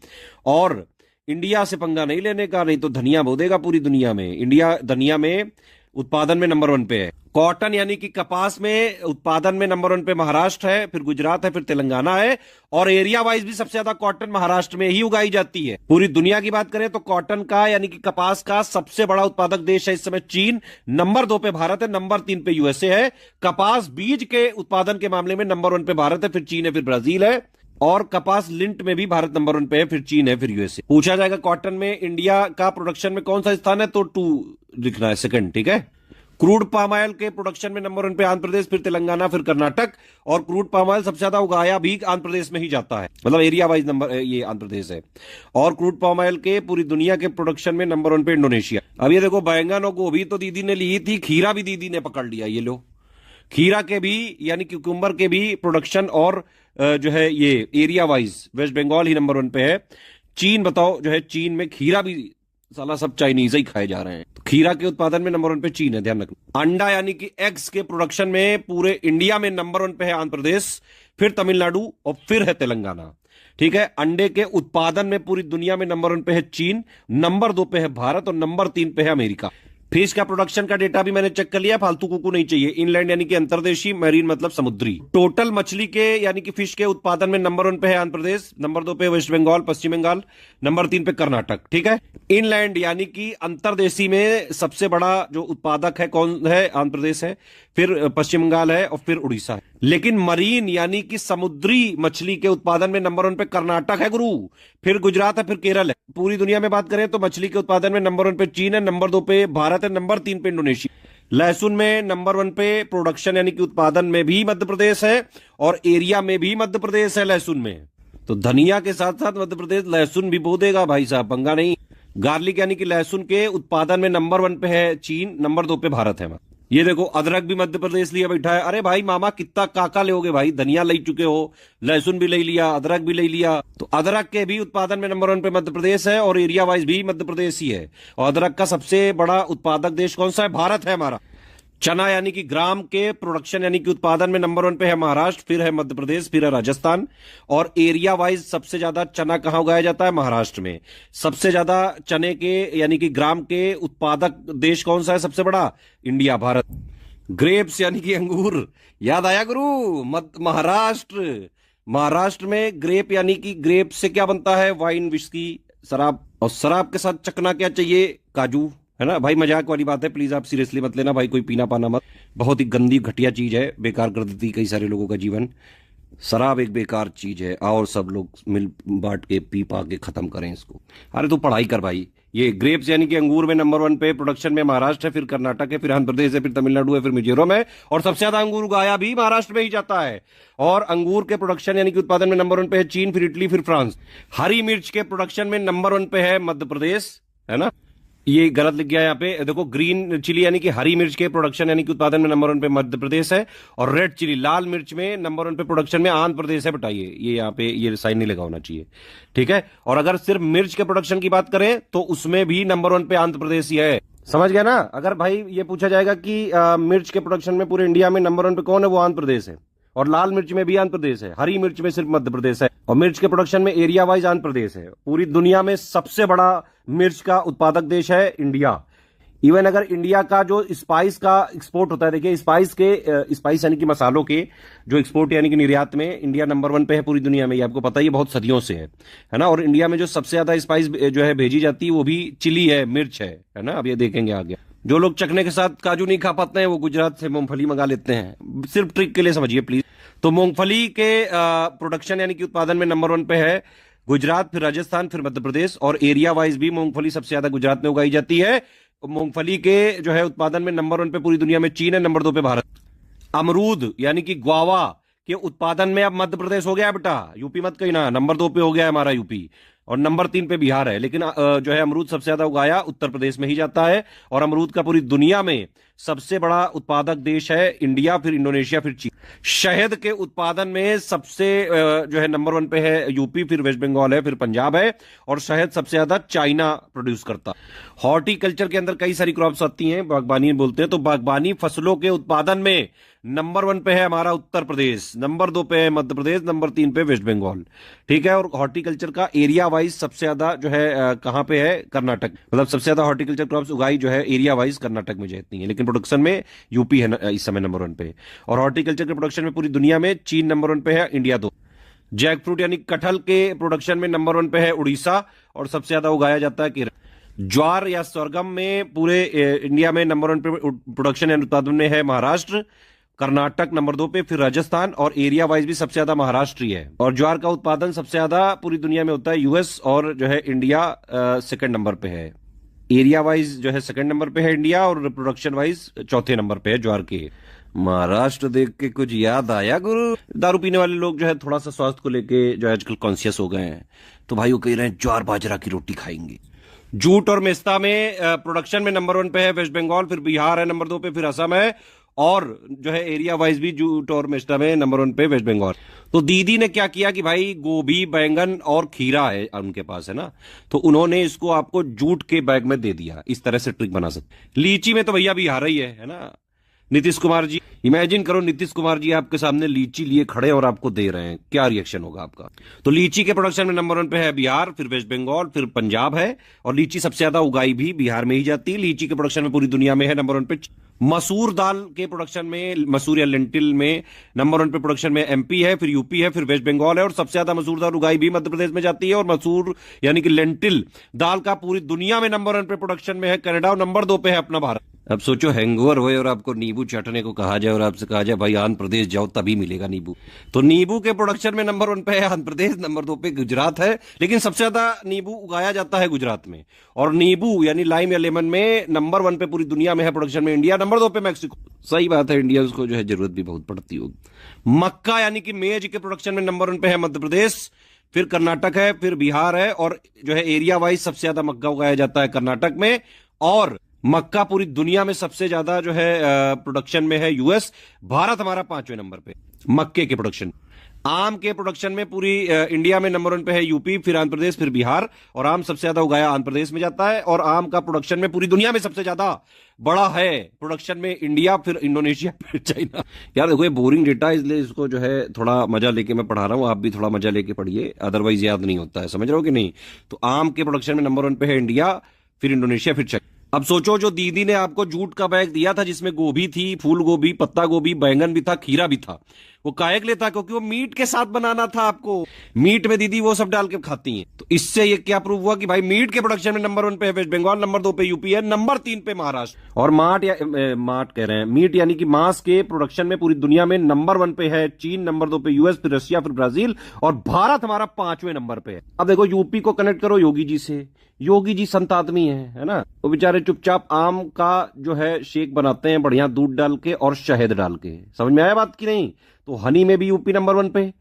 और इंडिया से पंगा नहीं लेने का, नहीं तो धनिया बो देगा पूरी दुनिया में। इंडिया धनिया में उत्पादन में नंबर 1 पे है। कॉटन यानी कि कपास में उत्पादन में नंबर 1 पे महाराष्ट्र है, फिर गुजरात है, फिर तेलंगाना है। और एरिया वाइज भी सबसे ज्यादा कॉटन महाराष्ट्र में ही उगाई जाती है। पूरी दुनिया की बात करें तो कॉटन का यानी कि कपास का सबसे बड़ा उत्पादक देश है इस समय चीन, नंबर 2 पे भारत है, नंबर 3 पे यूएसए है। कपास बीज के उत्पादन के मामले में नंबर 1 पे भारत है, फिर चीन है, फिर ब्राजील है। और कपास लिंट में भी भारत नंबर 1 पे है, फिर चीन है, फिर यूएसए। पूछा जाएगा कॉटन में इंडिया का प्रोडक्शन में कौन सा स्थान है, तो 2 लिखना है, सेकंड। ठीक है, क्रूड पाम ऑयल के प्रोडक्शन में नंबर 1 पे आंध्र प्रदेश, फिर तेलंगाना, फिर कर्नाटक। और क्रूड पाम ऑयल सबसे ज्यादा उगाया भी आंध्र प्रदेश में ही जाता है, मतलब एरिया वाइज नंबर ये आंध्र प्रदेश है। और क्रूड पाम ऑयल के पूरी दुनिया के प्रोडक्शन में नंबर 1 पे इंडोनेशिया। अब ये देखो, बैंगन और गोभी तो दीदी ने ली थी, खीरा भी दीदी ने पकड़ लिया। ये लो, खीरा के भी यानी क्यूकम्बर के भी प्रोडक्शन और जो है ये एरिया वाइज वेस्ट बंगाल ही नंबर 1 पे है। चीन बताओ, जो है चीन में खीरा भी साला सब चाइनीज ही खाए जा रहे हैं। तो खीरा के उत्पादन में नंबर 1 पे चीन है, ध्यान रखना। अंडा यानी कि एग्स के प्रोडक्शन में पूरे इंडिया में नंबर 1 पे है आंध्र प्रदेश, फिर तमिलनाडु और फिर है तेलंगाना। ठीक है। अंडे के उत्पादन में पूरी दुनिया में नंबर 1 पे है चीन, नंबर 2 पे है भारत और नंबर 3 पे है अमेरिका। फिश का प्रोडक्शन का डेटा भी मैंने चेक कर लिया, फालतू कुकू नहीं चाहिए। इनलैंड यानी कि अंतर्देशीय, मैरीन मतलब समुद्री। टोटल मछली के यानी कि फिश के उत्पादन में नंबर 1 पे है आंध्र प्रदेश, नंबर 2 पे वेस्ट बंगाल पश्चिम बंगाल, नंबर 3 पे कर्नाटक। ठीक है। इनलैंड यानी कि अंतर्देशीय में सबसे बड़ा जो उत्पादक है कौन है? आंध्र प्रदेश है, फिर पश्चिम बंगाल है और फिर उड़ीसा है। लेकिन मरीन यानी कि समुद्री मछली के उत्पादन में नंबर 1 पे कर्नाटक है गुरु, फिर गुजरात है, फिर केरल है। पूरी दुनिया में बात करें तो मछली के उत्पादन में नंबर 1 पे चीन है, नंबर 2 पे भारत है, नंबर 3 पे इंडोनेशिया। लहसुन में नंबर 1 पे प्रोडक्शन यानी कि उत्पादन में भी मध्य प्रदेश है और एरिया में भी मध्य प्रदेश है लहसुन में। तो धनिया के साथ साथ मध्य प्रदेश लहसुन भी बो देगा भाई साहब, पंगा नहीं। गार्लिक यानी कि लहसुन के उत्पादन में नंबर 1 पे है चीन, नंबर 2 पे भारत है। ये देखो, अदरक भी मध्य प्रदेश लिया बैठा है। अरे भाई मामा कितना काका लोगे भाई, धनिया ले चुके हो, लहसुन भी ले लिया, अदरक भी ले लिया। तो अदरक के भी उत्पादन में नंबर 1 पे मध्य प्रदेश है और एरिया वाइज भी मध्य प्रदेश ही है। और अदरक का सबसे बड़ा उत्पादक देश कौन सा है? भारत है हमारा। चना यानी कि ग्राम के प्रोडक्शन यानी कि उत्पादन में नंबर 1 पे है महाराष्ट्र, फिर है मध्य प्रदेश, फिर है राजस्थान। और एरिया वाइज सबसे ज्यादा चना कहां उगाया जाता है? महाराष्ट्र में। सबसे ज्यादा चने के यानी कि ग्राम के उत्पादक देश कौन सा है सबसे बड़ा? इंडिया, भारत। ग्रेप्स यानी कि अंगूर, याद आया गुरु? महाराष्ट्र। महाराष्ट्र में ग्रेप यानी कि ग्रेप से क्या बनता है? वाइन, विस्की, शराब। और शराब के साथ चखना क्या चाहिए? काजू, है ना भाई। मजाक वाली बात है, प्लीज आप सीरियसली मत लेना भाई, कोई पीना पाना मत। बहुत ही गंदी घटिया चीज है, बेकार कर देती कई सारे लोगों का जीवन। शराब एक बेकार चीज है और सब लोग मिल बांट के पी पा के खत्म करें इसको। अरे तू पढ़ाई कर भाई। ये ग्रेप्स यानी कि अंगूर में नंबर 1 पे प्रोडक्शन में महाराष्ट्र है, फिर कर्नाटक है, फिर आंध्र प्रदेश है, फिर तमिलनाडु है, फिर मिजोरम है। और सबसे ज्यादा अंगूर उगाया भी महाराष्ट्र में ही जाता है। और अंगूर के प्रोडक्शन यानी कि उत्पादन में नंबर 1 पे है चीन, फिर इटली, फिर फ्रांस। हरी मिर्च के प्रोडक्शन में नंबर 1 पे है मध्य प्रदेश, है ना। ये गलत लिख गया यहाँ पे, देखो ग्रीन चिली यानी कि हरी मिर्च के प्रोडक्शन यानी कि उत्पादन में नंबर 1 पे मध्य प्रदेश है। और रेड चिली लाल मिर्च में नंबर 1 पे प्रोडक्शन में आंध्र प्रदेश है। बताइए, ये यहाँ पे ये साइन नहीं लगा होना चाहिए, ठीक है। और अगर सिर्फ मिर्च के प्रोडक्शन की बात करें तो उसमें भी नंबर 1 पे आंध्र प्रदेश ही है। समझ गया ना। अगर भाई ये पूछा जाएगा कि मिर्च के प्रोडक्शन में पूरे इंडिया में नंबर 1 पे कौन है, वो आंध्र प्रदेश है। और लाल मिर्च में भी आंध्र प्रदेश है, हरी मिर्च में सिर्फ मध्य प्रदेश है। और मिर्च के प्रोडक्शन में एरिया वाइज आंध्र प्रदेश है। पूरी दुनिया में सबसे बड़ा मिर्च का उत्पादक देश है इंडिया। इवन अगर इंडिया का जो स्पाइस का एक्सपोर्ट होता है, देखिए स्पाइस यानी कि मसालों के जो एक्सपोर्ट यानी कि निर्यात में इंडिया नंबर 1 पे है पूरी दुनिया में। ये आपको पता ही बहुत सदियों से है ना। और इंडिया में जो सबसे ज्यादा स्पाइस जो है भेजी जाती है वो भी चिली है, मिर्च है ना। अब ये देखेंगे आगे। जो लोग चखने के साथ काजू नहीं खा पाते हैं वो गुजरात से मूंगफली मंगा लेते हैं, सिर्फ ट्रिक के लिए समझिए प्लीज। तो मूंगफली के प्रोडक्शन यानी कि उत्पादन में नंबर 1 पे है गुजरात, फिर राजस्थान, फिर मध्य प्रदेश। और एरिया वाइज भी मूंगफली सबसे ज्यादा गुजरात में उगाई जाती है। मूंगफली के जो है उत्पादन में नंबर 1 पे पूरी दुनिया में चीन है, नंबर 2 पे भारत। अमरूद यानी कि ग्वावा के उत्पादन में अब मध्य प्रदेश हो गया बेटा, यूपी मत कहना। नंबर 2 पे हो गया है हमारा यूपी और नंबर 3 पे बिहार है। लेकिन जो है अमरूद सबसे ज्यादा उगाया उत्तर प्रदेश में ही जाता है। और अमरूद का पूरी दुनिया में सबसे बड़ा उत्पादक देश है इंडिया, फिर इंडोनेशिया, फिर चीन। शहद के उत्पादन में सबसे जो है नंबर 1 पे है यूपी, फिर वेस्ट बंगाल है, फिर पंजाब है। और शहद सबसे ज्यादा चाइना प्रोड्यूस करता है। हॉर्टिकल्चर के अंदर कई सारी क्रॉप्स आती हैं, बागबानी बोलते हैं। तो बागबानी फसलों के उत्पादन में नंबर 1 पे है हमारा उत्तर प्रदेश, नंबर 2 पे है मध्य प्रदेश, नंबर 3 पे वेस्ट बंगाल, ठीक है। और हॉर्टिकल्चर का एरिया वाइज सबसे ज्यादा जो है कहां पे है? कर्नाटक। मतलब सबसे ज्यादा हॉर्टिकल्चर क्रॉप्स उगाई जो है एरिया वाइज कर्नाटक में जाती है, लेकिन प्रोडक्शन में यूपी है इस समय नंबर 1 पे। और हॉर्टिकल्चर के प्रोडक्शन में पूरी दुनिया में चीन नंबर 1 पे है, इंडिया 2। जैक फ्रूट यानी कटहल के प्रोडक्शन में नंबर 1 पे है उड़ीसा और सबसे ज्यादा उगाया जाता है केरल। ज्वार या सरगम में पूरे इंडिया में नंबर 1 पे प्रोडक्शन एंड उत्पादन में है महाराष्ट्र, कर्नाटक नंबर 2 पे, फिर राजस्थान। और एरिया वाइज भी सबसे ज्यादा महाराष्ट्र ही है। और ज्वार का उत्पादन सबसे ज्यादा पूरी दुनिया में होता है यूएस और जो है इंडिया सेकंड नंबर पे है। एरिया वाइज जो है सेकंड नंबर पे है इंडिया, और प्रोडक्शन वाइज चौथे नंबर पे है ज्वार के। महाराष्ट्र देख के कुछ याद आया गुरु। दारू पीने वाले लोग जो है थोड़ा सा स्वास्थ्य को लेके जो है आजकल कॉन्शियस हो गए हैं, तो भाई वो कह रहे हैं ज्वार बाजरा की रोटी खाएंगे। जूट और मेस्ता में प्रोडक्शन में नंबर 1 पे है वेस्ट बंगाल, फिर बिहार है नंबर 2 पे, फिर असम है, और जो है एरिया वाइज भी जूट और मेस्ता में नंबर 1 पे वेस्ट बंगाल। तो दीदी ने क्या किया कि भाई गोभी, बैंगन और खीरा है उनके पास, है ना, तो उन्होंने इसको आपको जूट के बैग में दे दिया। इस तरह से ट्रिक बना सकते। लीची में तो भैया बिहार ही है ना। नीतीश कुमार जी, इमेजिन करो नीतीश कुमार जी आपके सामने लीची लिए खड़े और आपको दे रहे हैं, क्या रिएक्शन होगा आपका। तो लीची के प्रोडक्शन में नंबर 1 पे है बिहार, फिर वेस्ट बंगाल, फिर पंजाब है, और लीची सबसे ज्यादा उगाई भी बिहार में ही जाती है। लीची के प्रोडक्शन में पूरी दुनिया में है नंबर 1 पे। मसूर दाल के प्रोडक्शन में, मसूर या लेंटिल में नंबर 1 पे प्रोडक्शन में एमपी है, फिर यूपी है, फिर वेस्ट बंगाल है, और सबसे ज्यादा मसूर दाल उगाई भी मध्य प्रदेश में जाती है। और मसूर यानी कि लेंटिल दाल का पूरी दुनिया में नंबर 1 पे प्रोडक्शन में है कनाडा, और नंबर 2 पे है अपना भारत। अब सोचो हैंगओवर हुए और आपको नींबू चाटने को कहा जाए और आपसे कहा जाए भाई आंध्र प्रदेश जाओ तभी मिलेगा नींबू। तो नींबू के प्रोडक्शन में नंबर 1 पे है आंध्र प्रदेश, नंबर 2 पे गुजरात है, लेकिन सबसे ज्यादा नींबू उगाया जाता है गुजरात में। और नींबू यानी लाइम या लेमन में नंबर 1 पे पूरी दुनिया में है प्रोडक्शन में इंडिया, नंबर 2 पे मैक्सिको। सही बात है, इंडिया को जो है जरूरत भी बहुत पड़ती होगी। मक्का यानी कि मेज के प्रोडक्शन में नंबर 1 पे है मध्य प्रदेश, फिर कर्नाटक है, फिर बिहार है, और जो है एरिया वाइज सबसे ज्यादा मक्का उगाया जाता है कर्नाटक में। और मक्का पूरी दुनिया में सबसे ज्यादा जो है प्रोडक्शन में है यूएस। भारत हमारा 5वें नंबर पे मक्के के प्रोडक्शन। आम के प्रोडक्शन में पूरी इंडिया में नंबर 1 पे है यूपी, फिर आंध्र प्रदेश, फिर बिहार, और आम सबसे ज्यादा उगाया आंध्र प्रदेश में जाता है। और आम का प्रोडक्शन में पूरी दुनिया में सबसे ज्यादा बड़ा है प्रोडक्शन में इंडिया, फिर इंडोनेशिया, फिर चाइना। यार देखो ये बोरिंग डेटा, इसलिए इसको जो है थोड़ा मजा लेके मैं पढ़ा रहा हूं, आप भी थोड़ा मजा लेके पढ़िए, अदरवाइज याद नहीं होता है, समझ रहे हो कि नहीं। तो आम के प्रोडक्शन में नंबर 1 पे है इंडिया, फिर इंडोनेशिया, फिर चाइना। अब सोचो जो दीदी ने आपको जूट का बैग दिया था जिसमें गोभी थी, फूल गोभी, पत्ता गोभी, बैंगन भी था, खीरा भी था, वो काहे के लिए था? क्योंकि वो मीट के साथ बनाना था आपको। मीट में दीदी वो सब डाल के खाती हैं। तो इससे ये क्या प्रूव हुआ कि भाई मीट के प्रोडक्शन में नंबर 1 पे है वेस्ट बंगाल, नंबर 2 पे यूपी है, नंबर 3 पे महाराष्ट्र। और माट कह रहे हैं, मीट यानी कि मांस के प्रोडक्शन में पूरी दुनिया में नंबर 1 पे है चीन, नंबर 2 पे यूएस, फिर रशिया, फिर ब्राजील, और भारत हमारा 5वें नंबर पे है। अब देखो यूपी को कनेक्ट करो योगी जी से। योगी जी संत आदमी है ना। वो बेचारे चुपचाप आम का जो है शेक बनाते हैं बढ़िया दूध डाल के और शहद डाल के। समझ में आया बात की नहीं? तो हनी में भी यूपी नंबर 1 पे,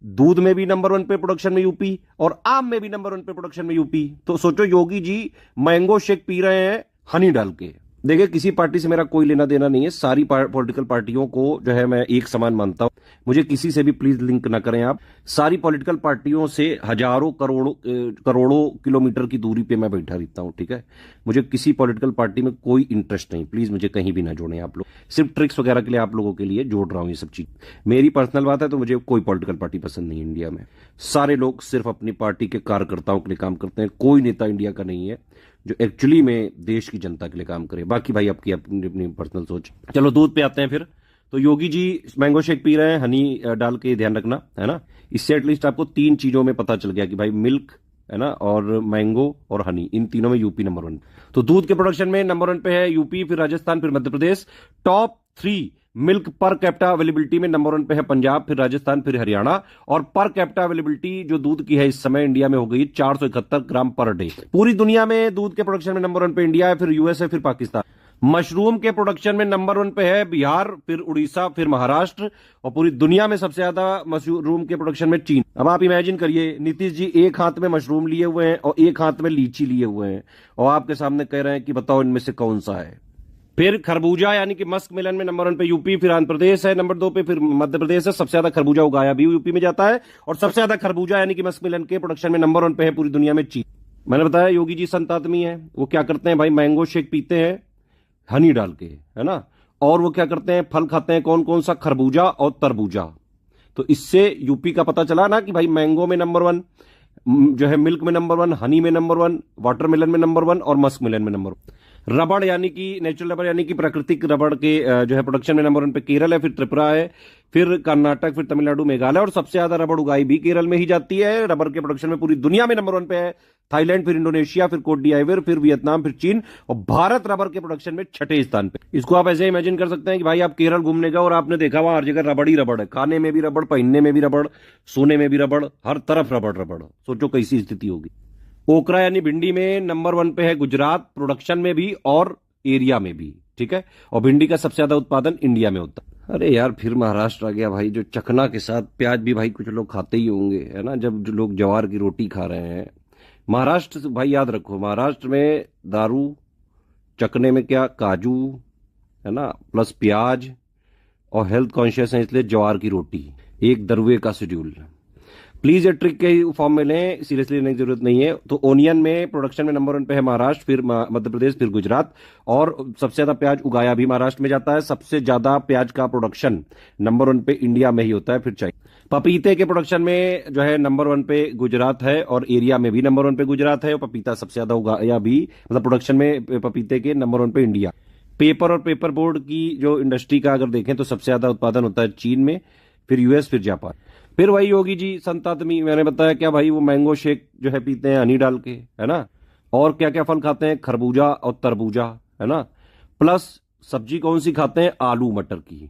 दूध में भी नंबर 1 पे प्रोडक्शन में यूपी, और आम में भी नंबर 1 पे प्रोडक्शन में यूपी। तो सोचो Yogi G mango shake P रहे हैं हनी डाल के। देखिए किसी पार्टी से मेरा कोई लेना देना नहीं है, सारी पॉलिटिकल पार्टियों को जो है मैं एक समान मानता हूं। मुझे किसी से भी प्लीज लिंक ना करें आप। सारी पॉलिटिकल पार्टियों से हजारों करोड़ों किलोमीटर की दूरी पे मैं बैठा रहता हूं, ठीक है। मुझे किसी पॉलिटिकल पार्टी में कोई इंटरेस्ट नहीं, प्लीज मुझे कहीं भी ना जोड़ें आप लोग। सिर्फ ट्रिक्स वगैरह के लिए आप लोगों के लिए जोड़ रहा हूं ये सब चीज। मेरी पर्सनल बात है, तो मुझे कोई पॉलिटिकल पार्टी पसंद नहीं इंडिया में। सारे लोग सिर्फ अपनी पार्टी के कार्यकर्ताओं के लिए काम करते हैं। कोई नेता इंडिया का नहीं है जो एक्चुअली में देश की जनता के लिए काम करे। बाकी भाई आपकी अपनी अपनी पर्सनल सोच। चलो दूध पे आते हैं फिर। तो Yogi G mango shake P रहे हैं हनी डाल के, ध्यान रखना है ना। इससे एटलीस्ट आपको 3 चीजों में पता चल गया कि भाई मिल्क है ना, और मैंगो और हनी, इन तीनों में यूपी नंबर 1। तो दूध के प्रोडक्शन में नंबर 1 पे है यूपी, फिर राजस्थान, फिर Madhya Pradesh. Top 3 milk per capita availability में नंबर 1 पे है पंजाब, फिर राजस्थान, फिर हरियाणा। और पर कैपिटा अवेलेबिलिटी जो दूध की है इस समय इंडिया में हो गई 471 ग्राम पर डे। पूरी दुनिया में दूध के प्रोडक्शन में नंबर 1 पे इंडिया है, फिर यूएस है, फिर पाकिस्तान। मशरूम के प्रोडक्शन में नंबर 1 पे है बिहार, फिर उड़ीसा, फिर महाराष्ट्र। और पूरी दुनिया में सबसे ज्यादा मशरूम के प्रोडक्शन में चीन। अब आप इमेजिन करिए नीतीश जी एक हाथ में मशरूम लिए हुए हैं और एक हाथ में लीची लिए हुए हैं, और आपके सामने कह रहे हैं कि बताओ इनमें से कौन सा है। फिर खरबूजा यानी कि मस्क मिलन में नंबर 1 पे यूपी, फिर आंध्र प्रदेश है नंबर 2 पे, फिर मध्य प्रदेश है। सबसे ज्यादा खरबूजा उगाया भी यूपी में जाता है, और सबसे ज्यादा खरबूजा यानी कि मस्क मिलन के प्रोडक्शन में नंबर 1 पे है पूरी दुनिया में चीन। मैंने बताया योगी जी संत आदमी है। वो क्या करते हैं भाई, मैंगो शेक पीते हैं हनी डाल के, है ना। और वो क्या करते हैं, फल खाते हैं, कौन कौन सा, खरबूजा और तरबूजा। तो इससे यूपी का पता चला ना कि भाई मैंगो में नंबर 1 जो है, मिल्क में नंबर 1, हनी में नंबर 1, वाटरमेलन में नंबर 1, और मस्क मिलन में नंबर 1। रबड़ यानी कि नेचुरल रबड़ यानी कि प्राकृतिक रबड़ के जो है प्रोडक्शन में नंबर 1 पे केरल है, फिर त्रिपुरा है, फिर कर्नाटक, फिर तमिलनाडु, मेघालय। और सबसे ज्यादा रबड़ उगाई भी केरल में ही जाती है। रबड़ के प्रोडक्शन में पूरी दुनिया में नंबर 1 पे है थाईलैंड, फिर इंडोनेशिया, फिर कोट डिआइवर, फिर वियतनाम, फिर चीन। और भारत रबड़ के प्रोडक्शन में 6ठे स्थान पे। इसको आप ऐसे इमेजिन कर सकते हैं कि भाई आप केरल घूमने गए और आपने देखा वहां हर जगह रबड़ ही रबड़ है। खाने में भी रबड़, पहनने में भी रबड़, सोने में भी रबड़, हर तरफ रबड़ रबड़। सोचो कैसी स्थिति होगी। ओकरा यानी भिंडी में नंबर 1 पे है गुजरात, प्रोडक्शन में भी और एरिया में भी, ठीक है। और भिंडी का सबसे ज्यादा उत्पादन इंडिया में होता है। अरे यार फिर महाराष्ट्र आ गया भाई, जो चखना के साथ प्याज भी भाई कुछ लोग खाते ही होंगे, है ना, जब जो लोग ज्वार की रोटी खा रहे हैं। महाराष्ट्र से भाई याद रखो, महाराष्ट्र में दारू, चखने में क्या काजू, है ना, प्लस प्याज, और हेल्थ कॉन्शियस है इसलिए ज्वार की रोटी, एक दरुए का शेड्यूल। प्लीज ये ट्रिक के फॉर्म में लें, सीरियसली लेने की जरूरत नहीं है। तो ओनियन में प्रोडक्शन में नंबर 1 पे है महाराष्ट्र, फिर मध्य प्रदेश, फिर गुजरात, और सबसे ज्यादा प्याज उगाया भी महाराष्ट्र में जाता है। सबसे ज्यादा प्याज का प्रोडक्शन नंबर 1 पे इंडिया में ही होता है, फिर चाइना। पपीते के प्रोडक्शन में जो है नंबर 1 पे गुजरात है, और एरिया में भी नंबर 1 पे गुजरात है। और पपीता सबसे ज्यादा उगाया भी, मतलब प्रोडक्शन में पपीते के नंबर 1 पे इंडिया। पेपर और पेपर बोर्ड की जो इंडस्ट्री का अगर देखें तो सबसे ज्यादा उत्पादन होता है चीन में, फिर यूएस, फिर जापान। फिर वही योगी जी संत आदमी, मैंने बताया क्या भाई, वो मैंगो शेक जो है पीते हैं हनी डाल के, है ना। और क्या क्या फल खाते हैं, खरबूजा और तरबूजा, है ना। प्लस सब्जी कौन सी खाते हैं, आलू मटर की।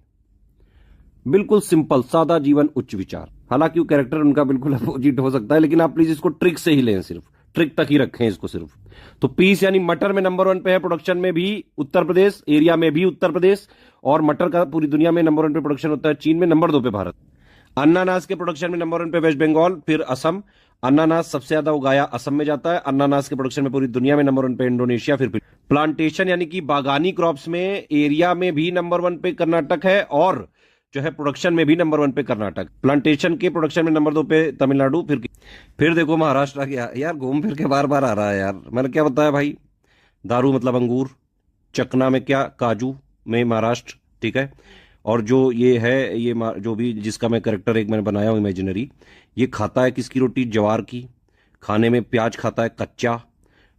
बिल्कुल सिंपल सादा जीवन उच्च विचार। हालांकि वो कैरेक्टर उनका बिल्कुल अपोजिट हो सकता है, लेकिन आप प्लीज इसको ट्रिक से ही लें, सिर्फ ट्रिक तक ही रखें इसको सिर्फ। तो पीस यानी मटर में नंबर 1 पे है, प्रोडक्शन में भी उत्तर प्रदेश, एरिया में भी उत्तर प्रदेश, और मटर का पूरी दुनिया में नंबर 1 पे प्रोडक्शन होता है चीन में, नंबर 2 पे भारत। अनानास के प्रोडक्शन में नंबर 1 पे वेस्ट बंगाल, फिर असम। अनानास सबसे ज्यादा उगाया असम में जाता है। अनानास के प्रोडक्शन में पूरी दुनिया में नंबर 1 पे इंडोनेशिया, फिर प्लांटेशन यानी कि बागानी क्रॉप्स में एरिया में भी नंबर 1 पे कर्नाटक है, और जो है प्रोडक्शन में भी नंबर 1 पे कर्नाटक। प्लांटेशन के प्रोडक्शन में नंबर 2 पे तमिलनाडु, फिर देखो महाराष्ट्र आ गया यार, घूम फिर के बार बार आ रहा है यार। मैंने क्या बताया भाई, दारू मतलब अंगूर, चकना में क्या काजू में महाराष्ट्र, ठीक है। और जो ये है, ये जो भी जिसका मैं करेक्टर एक मैंने बनाया हूं इमेजिनरी, ये खाता है किसकी रोटी, ज्वार की। खाने में प्याज खाता है कच्चा,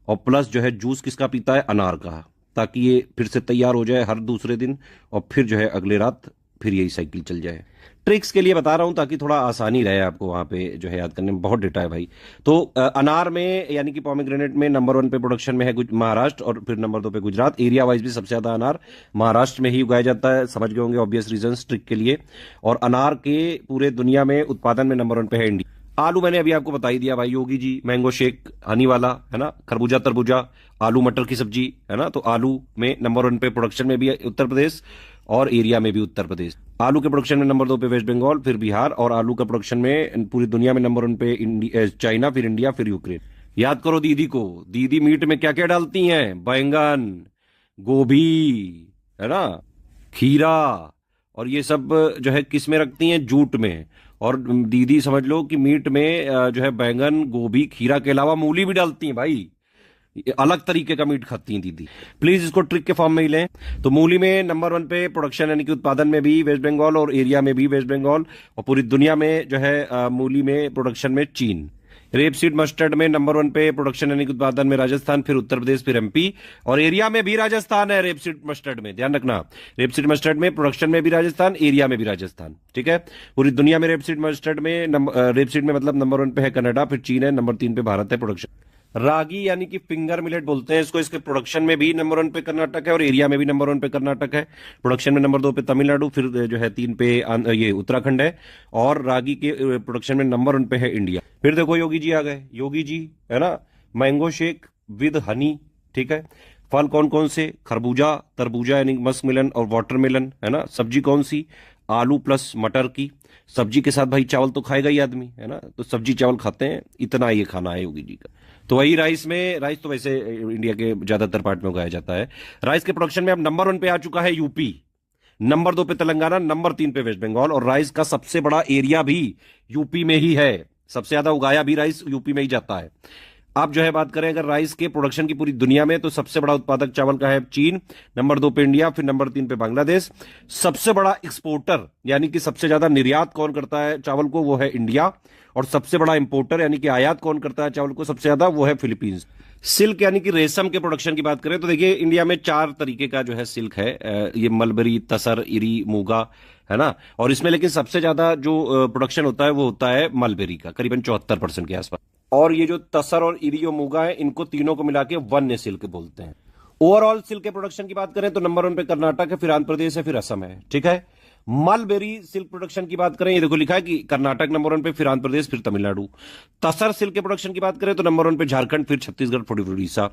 और प्लस जो है जूस किसका पीता है, अनार का, ताकि ये फिर से तैयार हो जाए हर दूसरे दिन, और फिर जो है अगले रात फिर यही साइकिल चल जाए। ट्रिक्स के लिए बता रहा हूं ताकि थोड़ा आसानी रहे आपको वहां पे जो है याद करने में, बहुत डेटा है भाई। तो अनार में यानी कि पोमेग्रेनेट में नंबर 1 पे प्रोडक्शन में है महाराष्ट्र, और फिर नंबर 2 पे गुजरात। एरिया वाइज भी सबसे ज्यादा अनार महाराष्ट्र में ही उगाया जाता है, समझ गए होंगे ऑब्वियस रीजन ट्रिक के लिए। और अनार के पूरे दुनिया में उत्पादन में नंबर 1 पे है इंडिया। आलू मैंने अभी आपको बता ही दिया भाई, Yogi G mango shake Honey वाला, है ना। खरबूजा तरबूजा, आलू मटर की सब्जी, है ना। तो आलू में नंबर 1 पे प्रोडक्शन में भी उत्तर प्रदेश, और एरिया में भी उत्तर प्रदेश। आलू के प्रोडक्शन में नंबर 2 पे वेस्ट बंगाल, फिर बिहार। और आलू का प्रोडक्शन में पूरी दुनिया में नंबर 1 पे चाइना, फिर इंडिया, फिर यूक्रेन। याद करो दीदी को, दीदी मीट में क्या क्या डालती हैं, बैंगन, गोभी, है ना, खीरा, और ये सब जो है किस में रखती हैं, जूट में। और दीदी समझ लो कि मीट में जो है बैंगन, गोभी, खीरा के अलावा मूली भी डालती हैं भाई। अलग तरीके का मीट खाती हैं दीदी। प्लीज इसको ट्रिक के फॉर्म में ही लें। तो मूली में नंबर 1 पे प्रोडक्शन यानी कि उत्पादन में भी वेस्ट बंगाल, और एरिया में भी वेस्ट बंगाल, और पूरी दुनिया में जो है मूली में प्रोडक्शन में चीन। रेपसीड मस्टर्ड में नंबर 1 पे प्रोडक्शन यानी कि उत्पादन में राजस्थान, फिर उत्तर प्रदेश, फिर एमपी, और एरिया में भी राजस्थान है रेपसीड मस्टर्ड में, ध्यान रखना। रेपसीड मस्टर्ड में प्रोडक्शन में भी राजस्थान, एरिया में भी राजस्थान, ठीक है। पूरी दुनिया में रेपसीड मस्टर्ड में रेपसीड में मतलब नंबर 1 पे है कनाडा, फिर चीन है, नंबर 3 पे भारत है प्रोडक्शन। रागी यानी कि फिंगर मिलेट बोलते हैं इसको, इसके प्रोडक्शन में भी नंबर 1 पे कर्नाटक है, और एरिया में भी नंबर 1 पे कर्नाटक है। प्रोडक्शन में नंबर 2 पे तमिलनाडु, फिर जो है 3 पे ये उत्तराखंड है, और रागी के प्रोडक्शन में नंबर 1 पे है इंडिया। फिर देखो योगी जी आ गए, योगी जी, है ना, मैंगो शेक विद हनी, ठीक है। फल कौन कौन से, खरबूजा, तरबूजा यानी मस्क मिलन और वाटरमेलन, है ना। सब्जी कौन सी, आलू प्लस मटर की। सब्जी के साथ भाई चावल तो खाएगा ही आदमी, है ना, तो सब्जी चावल खाते हैं, इतना ये खाना है योगी जी का। तो वही राइस में, राइस तो वैसे इंडिया के ज्यादातर पार्ट में उगाया जाता है। राइस के प्रोडक्शन में अब नंबर 1 पे आ चुका है यूपी, नंबर 2 पे तेलंगाना, नंबर 3 पे वेस्ट बंगाल, और राइस का सबसे बड़ा एरिया भी यूपी में ही है। सबसे ज्यादा उगाया भी राइस यूपी में ही जाता है। आप जो है बात करें अगर राइस के प्रोडक्शन की पूरी दुनिया में, तो सबसे बड़ा उत्पादक चावल का है चीन, नंबर 2 पे इंडिया, फिर नंबर 3 पे बांग्लादेश। सबसे बड़ा एक्सपोर्टर यानी कि सबसे ज्यादा निर्यात कौन करता है चावल को, वो है इंडिया। और सबसे बड़ा इंपोर्टर यानी कि आयात कौन करता है चावल को सबसे ज्यादा, वो है फिलीपींस। सिल्क यानी कि रेशम के प्रोडक्शन की बात करें तो देखिए इंडिया में 4 तरीके का जो है सिल्क है, ये मलबरी, तसर, इरी, मूगा, है ना। और इसमें लेकिन सबसे ज्यादा जो प्रोडक्शन होता है वो होता है मलबेरी का, करीबन 74% के आसपास। और ये जो तसर और इरी और मूगा है, इनको तीनों को मिला के वन्य सिल्क बोलते हैं। ओवरऑल सिल्क के प्रोडक्शन की बात करें तो नंबर 1 पे कर्नाटक है, फिर आंध्र प्रदेश है, फिर असम है, ठीक है। मलबेरी सिल्क प्रोडक्शन की बात करें, ये देखो लिखा है कि कर्नाटक नंबर 1 पे, फिर आंध्र प्रदेश, फिर तमिलनाडु। तसर सिल्क के प्रोडक्शन की बात करें तो नंबर 1 पे झारखंड, फिर छत्तीसगढ़, फिर उड़ीसा।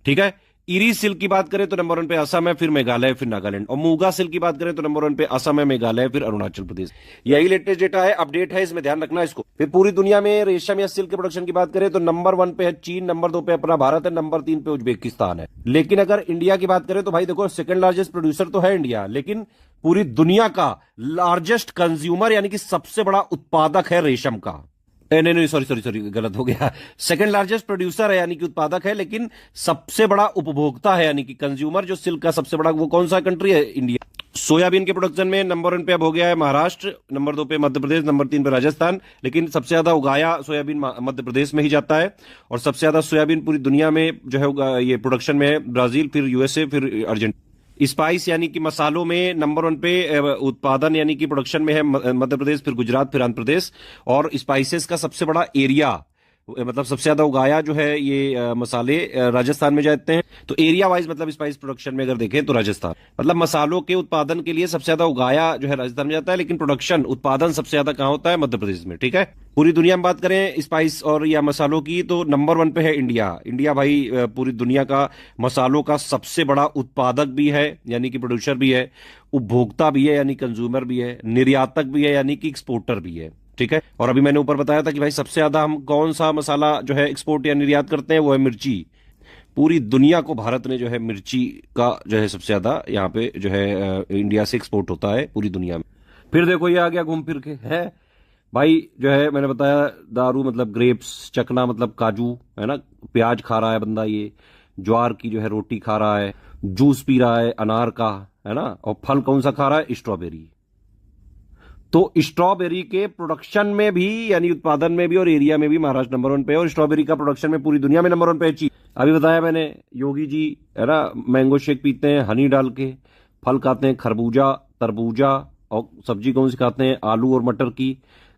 ठीक है। इरी सिल्क की बात करें तो नंबर 1 पे असम है, फिर मेघालय, फिर नागालैंड। और मूगा सिल्क की बात करें तो नंबर 1 पे असम है, मेघालय, फिर अरुणाचल प्रदेश। यही लेटेस्ट डेटा है, अपडेट है, इसमें ध्यान रखना इसको। फिर पूरी दुनिया में रेशम या सिल्क के प्रोडक्शन की बात करें तो नंबर 1 पे है चीन, नंबर 2 पे अपना भारत है, नंबर 3 पे उज्बेकिस्तान है। लेकिन अगर इंडिया की बात करें तो भाई देखो, सेकंड लार्जेस्ट प्रोड्यूसर तो है इंडिया, लेकिन पूरी दुनिया का लार्जेस्ट कंज्यूमर यानी कि सबसे बड़ा उत्पादक है रेशम का। नहीं नहीं, सॉरी सॉरी सॉरी, गलत हो गया। सेकंड लार्जेस्ट प्रोड्यूसर है यानी कि उत्पादक है, लेकिन सबसे बड़ा उपभोक्ता है यानी कि कंज्यूमर जो सिल्क का सबसे बड़ा, वो कौन सा कंट्री है? इंडिया। सोयाबीन के प्रोडक्शन में नंबर 1 पे अब हो गया है महाराष्ट्र, नंबर 2 पे मध्य प्रदेश, नंबर 3 पे राजस्थान। लेकिन सबसे ज्यादा उगाया सोयाबीन मध्य प्रदेश में ही जाता है। और सबसे ज्यादा सोयाबीन पूरी दुनिया में जो है ये प्रोडक्शन में है ब्राजील, फिर यूएसए, फिर अर्जेंटीना। स्पाइस यानी कि मसालों में नंबर 1 पे उत्पादन यानी कि प्रोडक्शन में है मध्य प्रदेश, फिर गुजरात, फिर आंध्र प्रदेश। और स्पाइसेस का सबसे बड़ा एरिया, मतलब सबसे ज्यादा उगाया जो है ये मसाले राजस्थान में जाते हैं। तो एरिया वाइज मतलब स्पाइस प्रोडक्शन में अगर देखें तो राजस्थान, मतलब मसालों के उत्पादन के लिए सबसे ज्यादा उगाया जो है राजस्थान में जाता है, लेकिन प्रोडक्शन उत्पादन सबसे ज्यादा कहां होता है? मध्य प्रदेश में। ठीक है। पूरी दुनिया में बात करें स्पाइस और या मसालों की तो नंबर 1 पे है इंडिया। इंडिया भाई पूरी दुनिया का मसालों का सबसे बड़ा उत्पादक भी है यानी कि प्रोड्यूसर भी है, उपभोक्ता भी है यानी कंज्यूमर भी है, निर्यातक भी है यानी कि एक्सपोर्टर भी है। ठीक है। और अभी मैंने ऊपर बताया था कि भाई सबसे ज्यादा हम कौन सा मसाला जो है एक्सपोर्ट या निर्यात करते हैं, वो है मिर्ची। पूरी दुनिया को भारत ने जो है मिर्ची का जो है सबसे ज्यादा यहाँ पे जो है इंडिया से एक्सपोर्ट होता है पूरी दुनिया में। फिर देखो ये आ गया घूम फिर के है भाई, जो है मैंने बताया दारू मतलब ग्रेप्स, चकना मतलब काजू, है ना। प्याज खा रहा है बंदा, ये ज्वार की जो है रोटी खा रहा है, जूस पी रहा है अनार का, है ना। और फल कौन सा खा रहा है? स्ट्रॉबेरी। तो स्ट्रॉबेरी के प्रोडक्शन में भी यानी उत्पादन में भी और एरिया में भी महाराष्ट्र नंबर 1 पे है। और स्ट्रॉबेरी का प्रोडक्शन में पूरी दुनिया में नंबर 1 पे है चीन। अभी बताया मैंने, योगी जी है ना मैंगो शेक पीते हैं हनी डाल के, फल खाते हैं खरबूजा, तरबूजा, और सब्जी कौन सी खाते हैं? आलू और मटर की।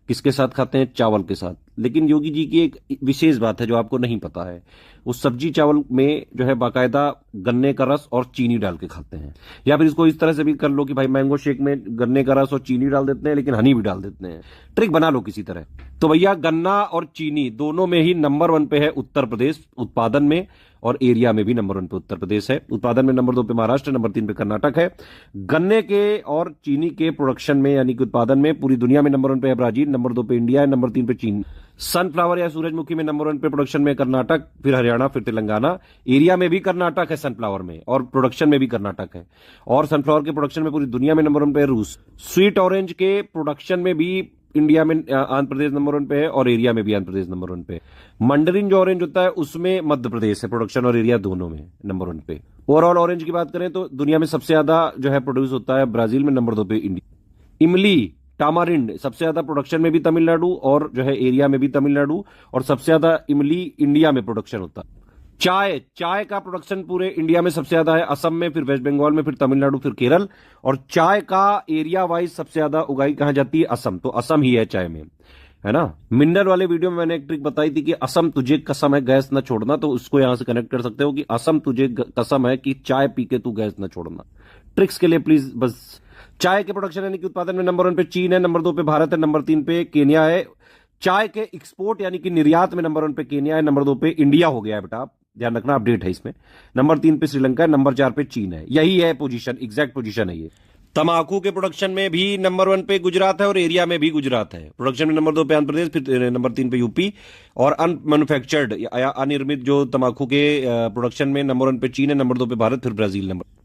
किसके साथ खाते हैं? चावल के साथ। लेकिन योगी जी की एक विशेष बात है जो आपको नहीं पता है, उस सब्जी चावल में जो है बाकायदा गन्ने का रस और चीनी डाल के खाते हैं। या फिर इसको इस तरह से भी कर लो कि भाई मैंगो शेक में गन्ने का रस और चीनी डाल देते हैं, लेकिन हनी भी डाल देते हैं। ट्रिक बना लो किसी तरह। तो भैया गन्ना और चीनी दोनों में ही नंबर 1 पे है उत्तर प्रदेश उत्पादन में, और एरिया में भी नंबर 1 पे उत्तर प्रदेश है। उत्पादन में नंबर 2 पे महाराष्ट्र, नंबर 3 पे कर्नाटक है। गन्ने के और चीनी के प्रोडक्शन में यानी कि उत्पादन में पूरी दुनिया में नंबर 1 पे है ब्राजील, नंबर 2 पे इंडिया है, नंबर 3 पे चीन। सनफ्लावर या सूरजमुखी में नंबर 1 पे प्रोडक्शन में कर्नाटक, फिर हरियाणा, फिर तेलंगाना। एरिया में भी कर्नाटक है सनफ्लावर में, और प्रोडक्शन में भी कर्नाटक है। और सनफ्लावर के प्रोडक्शन में पूरी दुनिया में नंबर 1 पे है रूस। स्वीट ऑरेंज के प्रोडक्शन में भी इंडिया में आंध्र प्रदेश नंबर 1 पे है, और एरिया में भी आंध्र प्रदेश नंबर 1 पे है। मंडरिन जो ऑरेंज होता है उसमें मध्य प्रदेश है, प्रोडक्शन और एरिया दोनों में नंबर 1 पे। ओवरऑल ऑरेंज की बात करें तो दुनिया में सबसे ज्यादा जो है प्रोड्यूस होता है ब्राजील में, नंबर 2 पे इंडिया। इमली टामारिंड सबसे ज्यादा प्रोडक्शन में भी तमिलनाडु और जो है एरिया में भी तमिलनाडु, और सबसे ज्यादा इमली इंडिया में प्रोडक्शन होता है। चाय का प्रोडक्शन पूरे इंडिया में सबसे ज्यादा है, असम में, फिर वेस्ट बंगाल में, फिर तमिलनाडु, फिर केरल। और चाय का एरिया वाइज सबसे ज्यादा उगाई कहां जाती है? असम। तो असम ही है चाय में, है ना। मिनरल वाले वीडियो में मैंने एक ट्रिक बताई थी कि असम तुझे कसम है गैस न छोड़ना, तो उसको यहां से कनेक्ट कर सकते हो कि असम तुझे कसम है कि चाय पी के तू गैस न छोड़ना। ट्रिक्स के लिए प्लीज बस। चाय के प्रोडक्शन यानी कि उत्पादन में नंबर 1 पे चीन है, नंबर 2 पे भारत है, नंबर 3 पे केन्या है। चाय के एक्सपोर्ट यानी कि निर्यात में नंबर 1 पे केन्या है, नंबर 2 पे इंडिया हो गया है बेटा, ध्यान रखना, अपडेट है इसमें। नंबर 3 पे श्रीलंका है, नंबर 4 पे चीन है। यही है पोजीशन, एग्जैक्ट पोजीशन है ये। तंबाकू के प्रोडक्शन में भी नंबर 1 पे गुजरात है, और एरिया में भी गुजरात है। प्रोडक्शन में नंबर 2 पे आंध्र प्रदेश, फिर नंबर 3 पे यूपी। और अनमैन्युफैक्चर्ड या अनिर्मित जो तंबाकू के प्रोडक्शन में नंबर 1 पे चीन है, नंबर 2 पे भारत, फिर ब्राजील नंबर।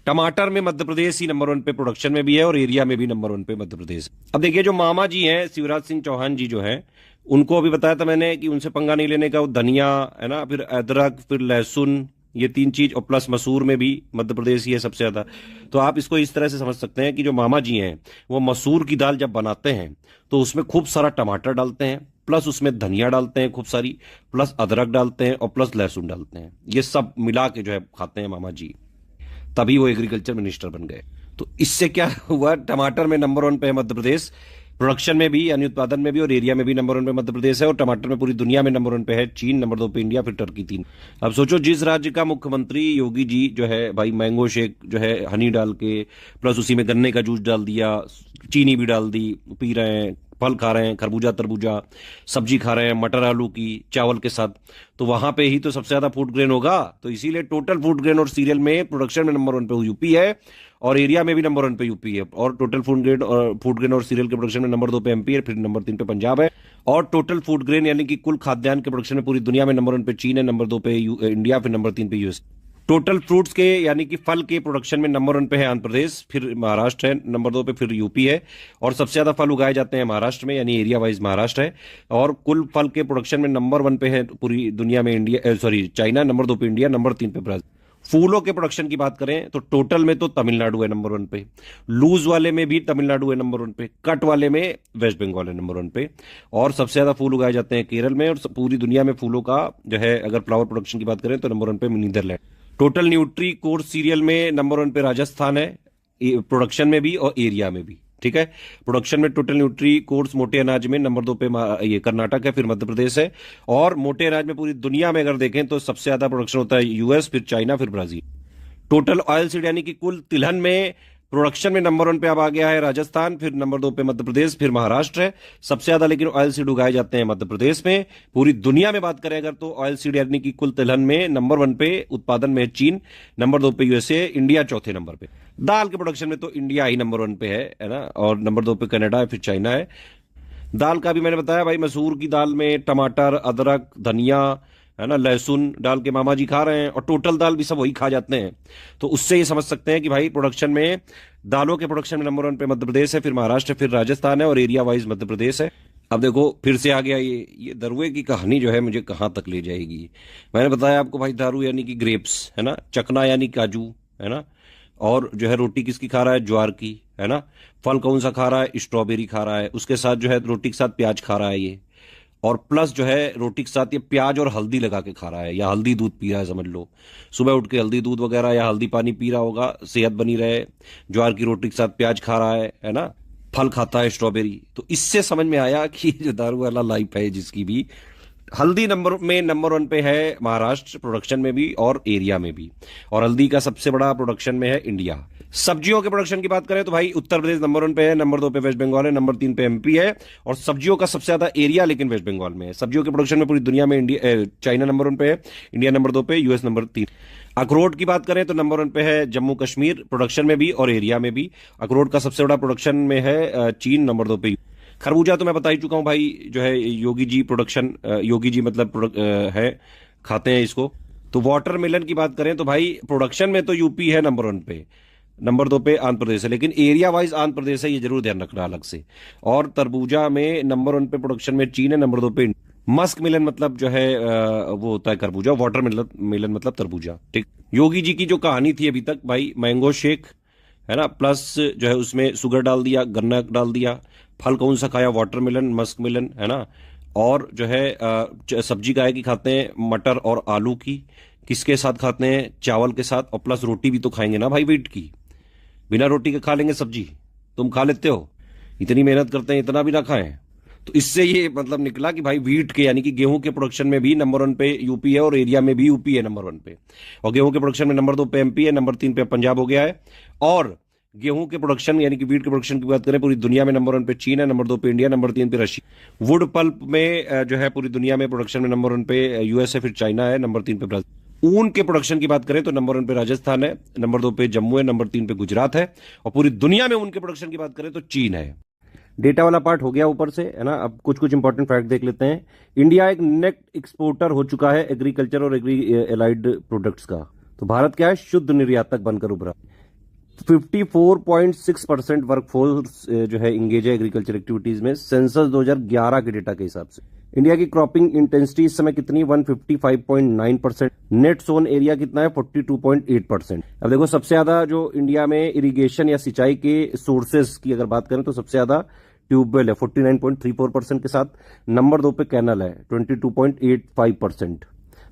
टमाटर में मध्य प्रदेश ही नंबर 1 पे प्रोडक्शन में भी है, और एरिया में भी नंबर 1 पे मध्य प्रदेश। अब देखिए जो मामा जी हैं शिवराज सिंह चौहान जी जो है, उनको अभी बताया था मैंने कि उनसे पंगा नहीं लेने का। वो धनिया है ना, फिर अदरक, फिर लहसुन, ये 3 चीज, और प्लस मसूर में भी मध्य प्रदेश ही है सबसे ज्यादा। तो आप इसको इस तरह से समझ सकते हैं कि जो मामा जी हैं वो मसूर की दाल जब बनाते हैं तो उसमें खूब सारा टमाटर डालते हैं, प्लस उसमें धनिया डालते हैं खूब सारी, प्लस अदरक डालते हैं, और प्लस लहसुन डालते हैं। ये सब मिला के जो है खाते हैं मामा जी, तभी वो एग्रीकल्चर मिनिस्टर बन गए। तो इससे क्या हुआ? टमाटर में नंबर 1 पे है मध्य प्रदेश, प्रोडक्शन में भी यानी उत्पादन में भी और एरिया में भी नंबर 1 पे मध्य प्रदेश है। और टमाटर में पूरी दुनिया में नंबर 1 पे है चीन, नंबर 2 पे इंडिया, फिर टर्की 3। अब सोचो जिस राज्य का मुख्यमंत्री योगी जी जो है भाई मैंगो शेक जो है हनी डाल के प्लस उसी में गन्ने का जूस डाल दिया, चीनी भी डाल दी, पी रहे हैं, फल खा रहे हैं, खरबूजा तरबूजा, सब्जी खा रहे हैं मटर आलू की चावल के साथ, तो वहां पे ही तो सबसे ज्यादा फूड ग्रेन होगा। तो इसीलिए टोटल फूड ग्रेन और सीरियल में प्रोडक्शन में नंबर 1 पे यूपी है और एरिया में भी नंबर 1 पे यूपी है। और टोटल फूड ग्रेन और सीरियल के प्रोडक्शन में नंबर 2 पे एमपी है, फिर नंबर 3 पे पंजाब है। और टोटल फूड ग्रेन यानी कि कुल खाद्यान्न के प्रोडक्शन में पूरी दुनिया में नंबर 1 पे चीन है, नंबर 2 पे इंडिया, फिर नंबर 3 पे यूएस। टोटल फ्रूट्स के यानी कि फल के प्रोडक्शन में नंबर 1 पे है आंध्र प्रदेश, फिर महाराष्ट्र है, नंबर 2 पे फिर यूपी है। और सबसे ज्यादा फल उगाए जाते हैं महाराष्ट्र में, यानी एरिया वाइज महाराष्ट्र है। और कुल फल के प्रोडक्शन में नंबर 1 पे है पूरी दुनिया में चाइना, नंबर 2 पे इंडिया, नंबर 3 पे ब्राजील। फूलों के प्रोडक्शन की बात करें तो टोटल में तो तमिलनाडु है नंबर 1 पे, लूज वाले में भी तमिलनाडु है नंबर 1 पे, कट वाले में वेस्ट बंगाल है नंबर 1 पे। और सबसे ज्यादा फूल उगाए जाते हैं केरल में। और पूरी दुनिया में फूलों का जो है अगर फ्लावर प्रोडक्शन की बात करें तो नंबर 1 पे Netherland. Total nutri coarse cereal में नंबर 1 पे राजस्थान है, प्रोडक्शन में भी और एरिया में भी। ठीक है, प्रोडक्शन में टोटल न्यूट्री कोर्स मोटे अनाज में नंबर 2 पे ये कर्नाटक है, फिर मध्य प्रदेश है। और मोटे अनाज में पूरी दुनिया में अगर देखें तो सबसे ज्यादा प्रोडक्शन होता है यूएस, फिर चाइना, फिर ब्राजील। टोटल ऑयल सीड यानी कि कुल तिलहन में प्रोडक्शन में नंबर 1 पे अब आ गया है राजस्थान, फिर नंबर 2 पे मध्य प्रदेश, फिर महाराष्ट्र है। सबसे ज्यादा लेकिन ऑयल सीड उगाए जाते हैं मध्य प्रदेश में। पूरी दुनिया में बात करें अगर तो ऑयल सीड यानी कि कुल तिलहन में नंबर 1 पे उत्पादन में चीन, नंबर 2 पे यूएसए, इंडिया चौथे नंबर पे। दाल के प्रोडक्शन में तो इंडिया ही नंबर 1 पे है ना, और नंबर 2 पे कनाडा है, फिर चाइना है। दाल का भी मैंने बताया भाई, मसूर की दाल में टमाटर, अदरक, धनिया है ना, लहसुन डाल के मामा जी खा रहे हैं, और टोटल दाल भी सब वही खा जाते हैं। तो उससे ये समझ सकते हैं कि भाई प्रोडक्शन में दालों के प्रोडक्शन में नंबर 1 पे मध्य प्रदेश है, फिर महाराष्ट्र, फिर राजस्थान है, और एरिया वाइज मध्य प्रदेश है। अब देखो फिर से आ गया ये दरुए की कहानी जो है मुझे कहां तक ले जाएगी। मैंने बताया आपको भाई दारू यानी कि ग्रेप्स है ना, चकना यानी काजू है ना, और जो है रोटी किसकी खा रहा है, ज्वार की है ना। फल कौन सा खा रहा है, स्ट्रॉबेरी खा रहा है, उसके साथ जो है रोटी के साथ प्याज खा रहा है ये, और प्लस जो है रोटी के साथ ये प्याज और हल्दी लगा के खा रहा है, या हल्दी दूध पी रहा है समझ लो। सुबह उठ के हल्दी दूध वगैरह या हल्दी पानी पी रहा होगा, सेहत बनी रहे। ज्वार की रोटी के साथ प्याज खा रहा है ना, फल खाता है स्ट्रॉबेरी। तो इससे समझ में आया कि जो दारू वाला लाइफ है जिसकी भी, हल्दी नंबर 1 पे है महाराष्ट्र, प्रोडक्शन में भी और एरिया में भी। और हल्दी का सबसे बड़ा प्रोडक्शन में है इंडिया। सब्जियों के प्रोडक्शन की बात करें तो भाई उत्तर प्रदेश नंबर 1 पे है, नंबर 2 पे वेस्ट बंगाल है, नंबर 3 पे एमपी है। और सब्जियों का सबसे ज्यादा एरिया लेकिन वेस्ट बंगाल में है। सब्जियों के प्रोडक्शन में पूरी दुनिया में चाइना नंबर 1 पे है, इंडिया नंबर 2 पे, यूएस नंबर 3। अखरोट की बात करें तो नंबर 1 पे है जम्मू कश्मीर, प्रोडक्शन में भी और एरिया में भी। अखरोट का सबसे बड़ा प्रोडक्शन में है चीन, नंबर 2 पे। खरबूजा तो मैं बता ही चुका हूं भाई, जो है योगी जी प्रोडक्शन, योगी जी मतलब है, खाते हैं इसको। तो वाटरमेलन की बात करें तो भाई प्रोडक्शन में तो यूपी है नंबर 1 पे, नंबर 2 पे आंध्र प्रदेश है, लेकिन एरिया वाइज आंध्र प्रदेश है, ये जरूर ध्यान रखना अलग से। और तरबूजा में नंबर 1 पे प्रोडक्शन में चीन है, नंबर 2 पे। मस्क मिलन मतलब जो है वो होता है खरबूजा, वाटर मिलन मतलब तरबूजा। ठीक, योगी जी की जो कहानी थी अभी तक भाई, मैंगो शेक है ना, प्लस जो है उसमें शुगर डाल दिया, गन्ना डाल दिया, फल कौन सा खाया, वाटरमेलन, मस्क मिलन है ना। और जो है सब्जी काय की खाते हैं, मटर और आलू की। किसके साथ खाते हैं, चावल के साथ, और प्लस रोटी भी तो खाएंगे ना भाई व्हीट की। बिना रोटी के खा लेंगे सब्जी, तुम खा लेते हो, इतनी मेहनत करते हैं इतना भी ना खाएं। तो इससे ये मतलब निकला कि भाई व्हीट के यानी कि गेहूं के प्रोडक्शन में भी नंबर 1 पे यूपी है, और एरिया में भी यूपी है नंबर 1 पे। और गेहूं के प्रोडक्शन में नंबर 2 पे एमपी है, नंबर 3 पे पंजाब हो गया है। और गेहूं के प्रोडक्शन यानी कि व्हीट के प्रोडक्शन की बात करें पूरी दुनिया में नंबर 1 पे चीन है, नंबर 2 पे इंडिया, नंबर 3 पे रशिया। वुड पल्प में जो है पूरी दुनिया में प्रोडक्शन में नंबर 1 पे यूएस है, फिर चाइना है, नंबर 3 पे ब्राजील। ऊन के प्रोडक्शन की बात करें तो नंबर 1 पे राजस्थान है, नंबर 2 पे जम्मू है, नंबर 3 पे गुजरात है। और पूरी दुनिया में ऊन के प्रोडक्शन की बात करें तो चीन है। डेटा वाला पार्ट हो गया ऊपर से है ना। अब कुछ इंपॉर्टेंट फैक्ट देख लेते हैं। इंडिया एक नेट एक्सपोर्टर हो चुका है एग्रीकल्चर और एग्री एलाइड प्रोडक्ट्स का। तो भारत क्या है, शुद्ध निर्यातक बनकर उभरा। 54.6% वर्कफोर्स जो है इंगेज है एग्रीकल्चर एक्टिविटीज में, सेंसस 2011 के डेटा के हिसाब से। इंडिया की क्रॉपिंग इंटेंसिटी इस समय कितनी, 155.9%। नेट सोन एरिया कितना है, 42.8%। अब देखो सबसे ज्यादा जो इंडिया में इरिगेशन या सिंचाई के सोर्सेज की अगर बात करें तो सबसे ज्यादा ट्यूबवेल है 49.34% के साथ। नंबर 2 पे कैनल है 22.85%।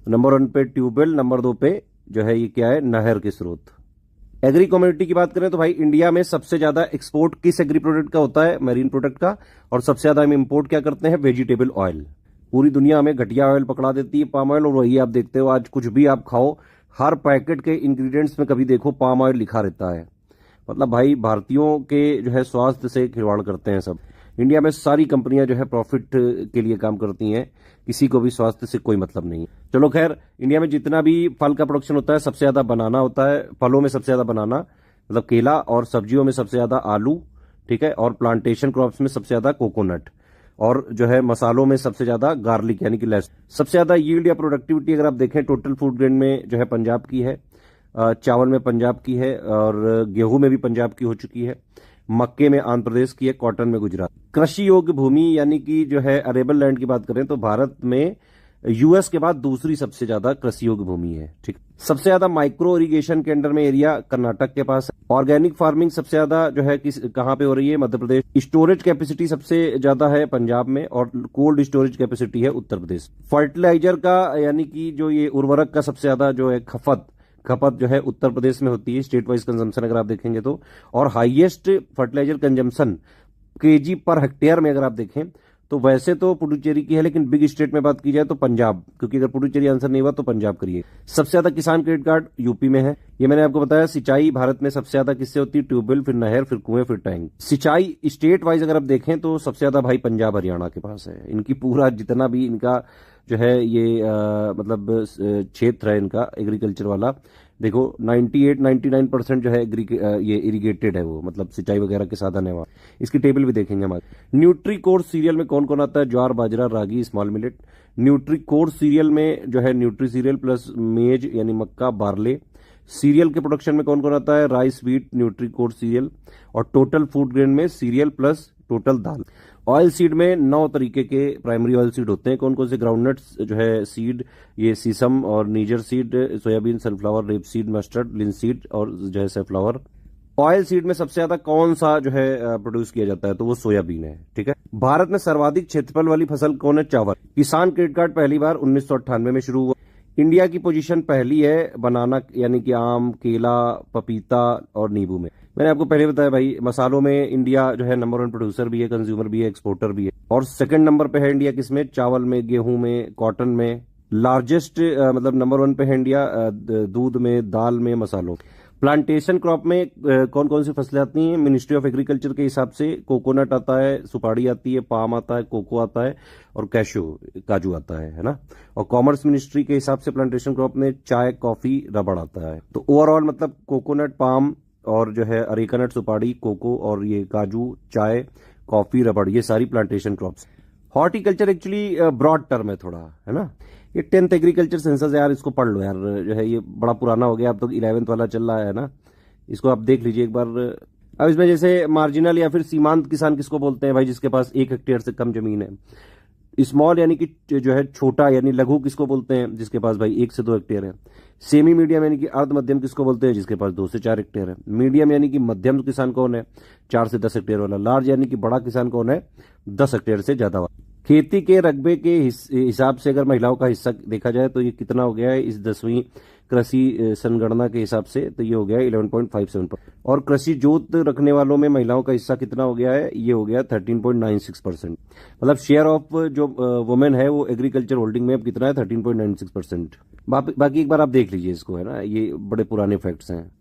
नंबर 1 पे ट्यूबवेल, नंबर 2 पे जो है ये क्या है, नहर के स्रोत। एग्री कमोडिटी की बात करें तो भाई इंडिया में सबसे ज्यादा एक्सपोर्ट किस एग्री प्रोडक्ट का होता है? मरीन प्रोडक्ट का। और सबसे ज्यादा हम इंपोर्ट क्या करते हैं? Vegetable oil. पूरी दुनिया में घटिया ऑयल पकड़ा देती है पाम ऑयल, और वही आप देखते हो आज कुछ भी आप खाओ, हर पैकेट के इंग्रेडिएंट्स में कभी देखो पाम ऑयल लिखा रहता है। मतलब भाई भारतीयों के जो है स्वास्थ्य से खिलवाड़ करते हैं सब। इंडिया में सारी कंपनियां जो है प्रॉफिट के लिए काम करती हैं, किसी को भी स्वास्थ्य से कोई मतलब नहीं है। चलो खैर, इंडिया में जितना भी फल का प्रोडक्शन होता है सबसे ज्यादा बनाना होता है। फलों में सबसे ज्यादा बनाना मतलब केला, और सब्जियों में सबसे ज्यादा आलू, ठीक है। और प्लांटेशन क्रॉप्स में सबसे ज्यादा कोकोनट, और जो है मसालों में सबसे ज्यादा गार्लिक यानी कि लहसुन। सबसे ज्यादा यील्ड या प्रोडक्टिविटी अगर आप देखें टोटल फूड ग्रेन में जो है पंजाब की है, चावल में पंजाब की है, और गेहूं में भी पंजाब की हो चुकी है, मक्के में आंध्र प्रदेश की है, कॉटन में गुजरात। कृषि योग्य भूमि यानी कि जो है अरेबल लैंड की बात करें तो भारत में यूएस के बाद दूसरी सबसे ज्यादा कृषि योग्य भूमि है, ठीक। सबसे ज्यादा माइक्रो इरिगेशन के अंडर में एरिया कर्नाटक के पास है। ऑर्गेनिक फार्मिंग सबसे ज्यादा जो है कहां पे हो रही है? मध्य प्रदेश। स्टोरेज कैपेसिटी सबसे ज्यादा है पंजाब में, और कोल्ड स्टोरेज कैपेसिटी है उत्तर प्रदेश। फर्टिलाइजर का यानी कि जो ये उर्वरक का सबसे ज्यादा जो है खपत जो है उत्तर प्रदेश में होती है, स्टेट वाइज कंजम्पशन अगर आप देखेंगे तो। और highest fertiliser consumption KG per hectare में अगर आप देखें तो वैसे तो पुडुचेरी की है, लेकिन बिग स्टेट में बात की जाए तो पंजाब, क्योंकि अगर पुडुचेरी आंसर नहीं हुआ तो पंजाब करिए। सबसे ज्यादा किसान क्रेडिट कार्ड यूपी में है, ये मैंने आपको बताया। सिंचाई भारत में सबसे ज्यादा किससे होती है? ट्यूबवेल, फिर नहर, फिर कुएं, फिर टैंक। सिंचाई स्टेट वाइज अगर आप देखें तो सबसे ज्यादा भाई पंजाब हरियाणा के पास है। इनकी पूरा जितना भी इनका जो है ये मतलब क्षेत्र है इनका एग्रीकल्चर वाला, देखो 98-99% जो है ये इरिगेटेड है, वो मतलब सिंचाई वगैरह के साधन है वहाँ। इसकी टेबल भी देखेंगे हमारे। न्यूट्री कोर्स सीरियल में कौन कौन आता है? Jowar, bajra, ragi, small millet. Nutri coarse cereal में जो है न्यूट्री सीरियल प्लस मेज यानी मक्का, बार्ले। सीरियल के प्रोडक्शन में कौन कौन आता है? Rice, wheat, nutri coarse cereal. और टोटल फूड ग्रेन में सीरियल प्लस टोटल दाल। ऑयल सीड में 9 तरीके के प्राइमरी ऑयल सीड होते हैं। कौन कौन से? ग्राउंडनट्स जो है सीड, ये सीसम और niger seed, soybean, sunflower, rape seed, mustard, linseed और जो है सनफ्लावर। ऑयल सीड में सबसे ज्यादा कौन सा जो है प्रोड्यूस किया जाता है? तो वो सोयाबीन है, ठीक है। भारत में सर्वाधिक क्षेत्रफल वाली फसल कौन है? चावल। किसान क्रेडिट कार्ड पहली बार 1998 में शुरू हुआ। इंडिया की पोजीशन पहली है बनाना यानी कि आम, केला, पपीता और नींबू में। मैंने आपको पहले बताया भाई, मसालों में इंडिया जो है नंबर 1 प्रोड्यूसर भी है, कंज्यूमर भी है, एक्सपोर्टर भी है। और सेकंड नंबर पे है इंडिया किसमें? चावल में, गेहूं में, कॉटन में। लार्जेस्ट मतलब नंबर 1 पे है इंडिया दूध में, दाल में, मसालों। प्लांटेशन क्रॉप में कौन कौन सी फसलें आती हैं? मिनिस्ट्री ऑफ एग्रीकल्चर के हिसाब से कोकोनट आता है, सुपारी आती है, पाम आता है, कोको आता है, और काजू आता है ना। और कॉमर्स मिनिस्ट्री के हिसाब से प्लांटेशन क्रॉप में चाय, कॉफी, रबड़ आता है। तो ओवरऑल मतलब कोकोनट, पाम और जो है अरेका नट, सुपारी, कोको और ये काजू, चाय, कॉफी, रबड़, ये सारी plantation crops. Horticulture actually broad term है थोड़ा, है ना। ये 10th एग्रीकल्चर सेंसस है यार, इसको पढ़ लो यार, जो है ये बड़ा पुराना हो गया, अब तो 11th वाला चल रहा है ना, इसको आप देख लीजिए एक बार। अब इसमें जैसे मार्जिनल या फिर सीमांत किसान किसको बोलते हैं भाई? जिसके पास 1 हेक्टेयर से कम जमीन है। स्मॉल यानी कि जो है छोटा यानी लघु किसको बोलते हैं? जिसके पास भाई 1 से 2 हेक्टेयर है। सेमी मीडियम यानी कि अर्ध मध्यम किसको बोलते हैं? जिसके पास 2 से 4 हेक्टेयर है। मीडियम यानी कि मध्यम किसान कौन है? 4 से 10 हेक्टेयर वाला। लार्ज यानी कि बड़ा किसान कौन है? 10 हेक्टेयर से ज्यादा वाला। खेती के रकबे के हिसाब से अगर महिलाओं का हिस्सा देखा जाए तो ये कितना हो गया है इस 10वीं कृषि संगणना के हिसाब से? तो ये हो गया 11.57%। और कृषि जोत रखने वालों में महिलाओं का हिस्सा कितना हो गया है? ये हो गया 13.96%। मतलब शेयर ऑफ जो वुमेन है वो एग्रीकल्चर होल्डिंग में अब कितना है? 13.96%। बाकी एक बार आप देख लीजिए इसको, है ना, ये बड़े पुराने फैक्ट्स हैं।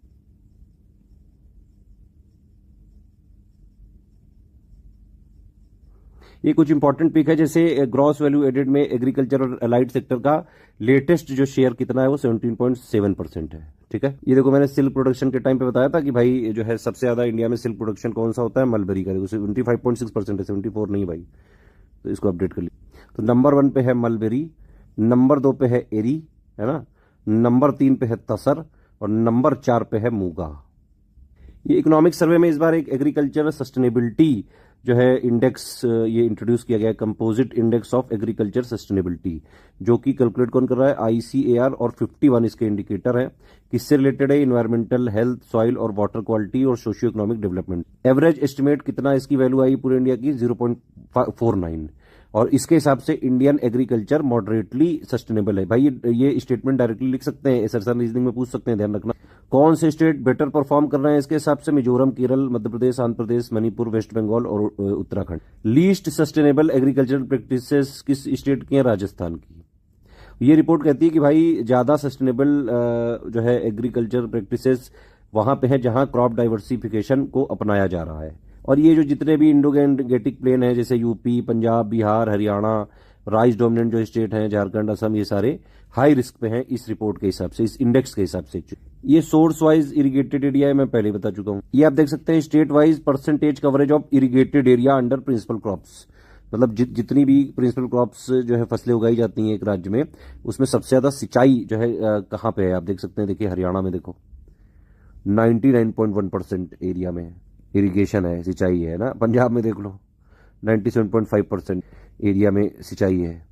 ये कुछ इंपॉर्टेंट पिक है, जैसे ग्रॉस वैल्यू एडेड में एग्रीकल्चर और अलाइड सेक्टर का लेटेस्ट जो शेयर कितना है वो 17.7% है, ठीक है। ये देखो मैंने सिल्क प्रोडक्शन के टाइम पे बताया था कि भाई जो है सबसे ज्यादा इंडिया में सिल्क प्रोडक्शन कौन सा होता है? मलबरी का। देखो 75.6% है, 74 नहीं भाई, तो इसको अपडेट कर लिया। तो नंबर 1 पे है मलबरी, नंबर 2 पे है एरी, है ना, नंबर 3 पे है तसर, और नंबर 4 पे है मूंगा। ये इकोनॉमिक सर्वे में इस बार एक एग्रीकल्चर सस्टेनेबिलिटी जो है इंडेक्स ये इंट्रोड्यूस किया गया है, composite index of agriculture sustainability, जो कि कैलकुलेट कौन कर रहा है? ICAR, और 51 इसके इंडिकेटर है। किससे रिलेटेड है? इन्वायरमेंटल, हेल्थ, सॉइल और वाटर क्वालिटी और socio economic development. Average estimate कितना इसकी वैल्यू आई पूरे इंडिया की? 0.49। और इसके हिसाब से इंडियन एग्रीकल्चर मॉडरेटली सस्टेनेबल है। भाई ये स्टेटमेंट डायरेक्टली लिख सकते हैं, एसरसन रीजनिंग में पूछ सकते हैं, ध्यान रखना। कौन से स्टेट बेटर परफॉर्म कर रहे हैं इसके हिसाब से? मिजोरम, केरल, मध्य प्रदेश, आंध्र प्रदेश, मणिपुर, वेस्ट बंगाल और Uttarakhand. Least sustainable agricultural practices किस स्टेट की है? राजस्थान की। ये रिपोर्ट कहती है कि भाई ज्यादा सस्टेनेबल जो है एग्रीकल्चर प्रैक्टिसेस वहां पे है जहां क्रॉप डाइवर्सिफिकेशन को अपनाया जा रहा है। और ये जो जितने भी इंडो गैंजेटिक प्लेन है जैसे UP, Punjab, Bihar, Haryana, rice dominant जो स्टेट हैं, झारखंड, असम, ये सारे हाई रिस्क पे हैं इस रिपोर्ट के हिसाब से, इस इंडेक्स के हिसाब से। ये सोर्स वाइज इरिगेटेड एरिया है, मैं पहले बता चुका हूं। ये आप देख सकते हैं state wise percentage coverage of irrigated area under principal crops, मतलब जितनी भी प्रिंसिपल क्रॉप्स जो है फसलें उगाई जाती हैं एक राज्य में, उसमें सबसे ज्यादा सिंचाई जो है कहाँ पे है आप देख सकते हैं। देखिए हरियाणा में देखो 99.1% एरिया में इरिगेशन है, सिंचाई है ना। पंजाब में देख लो 97.5% एरिया में सिंचाई है।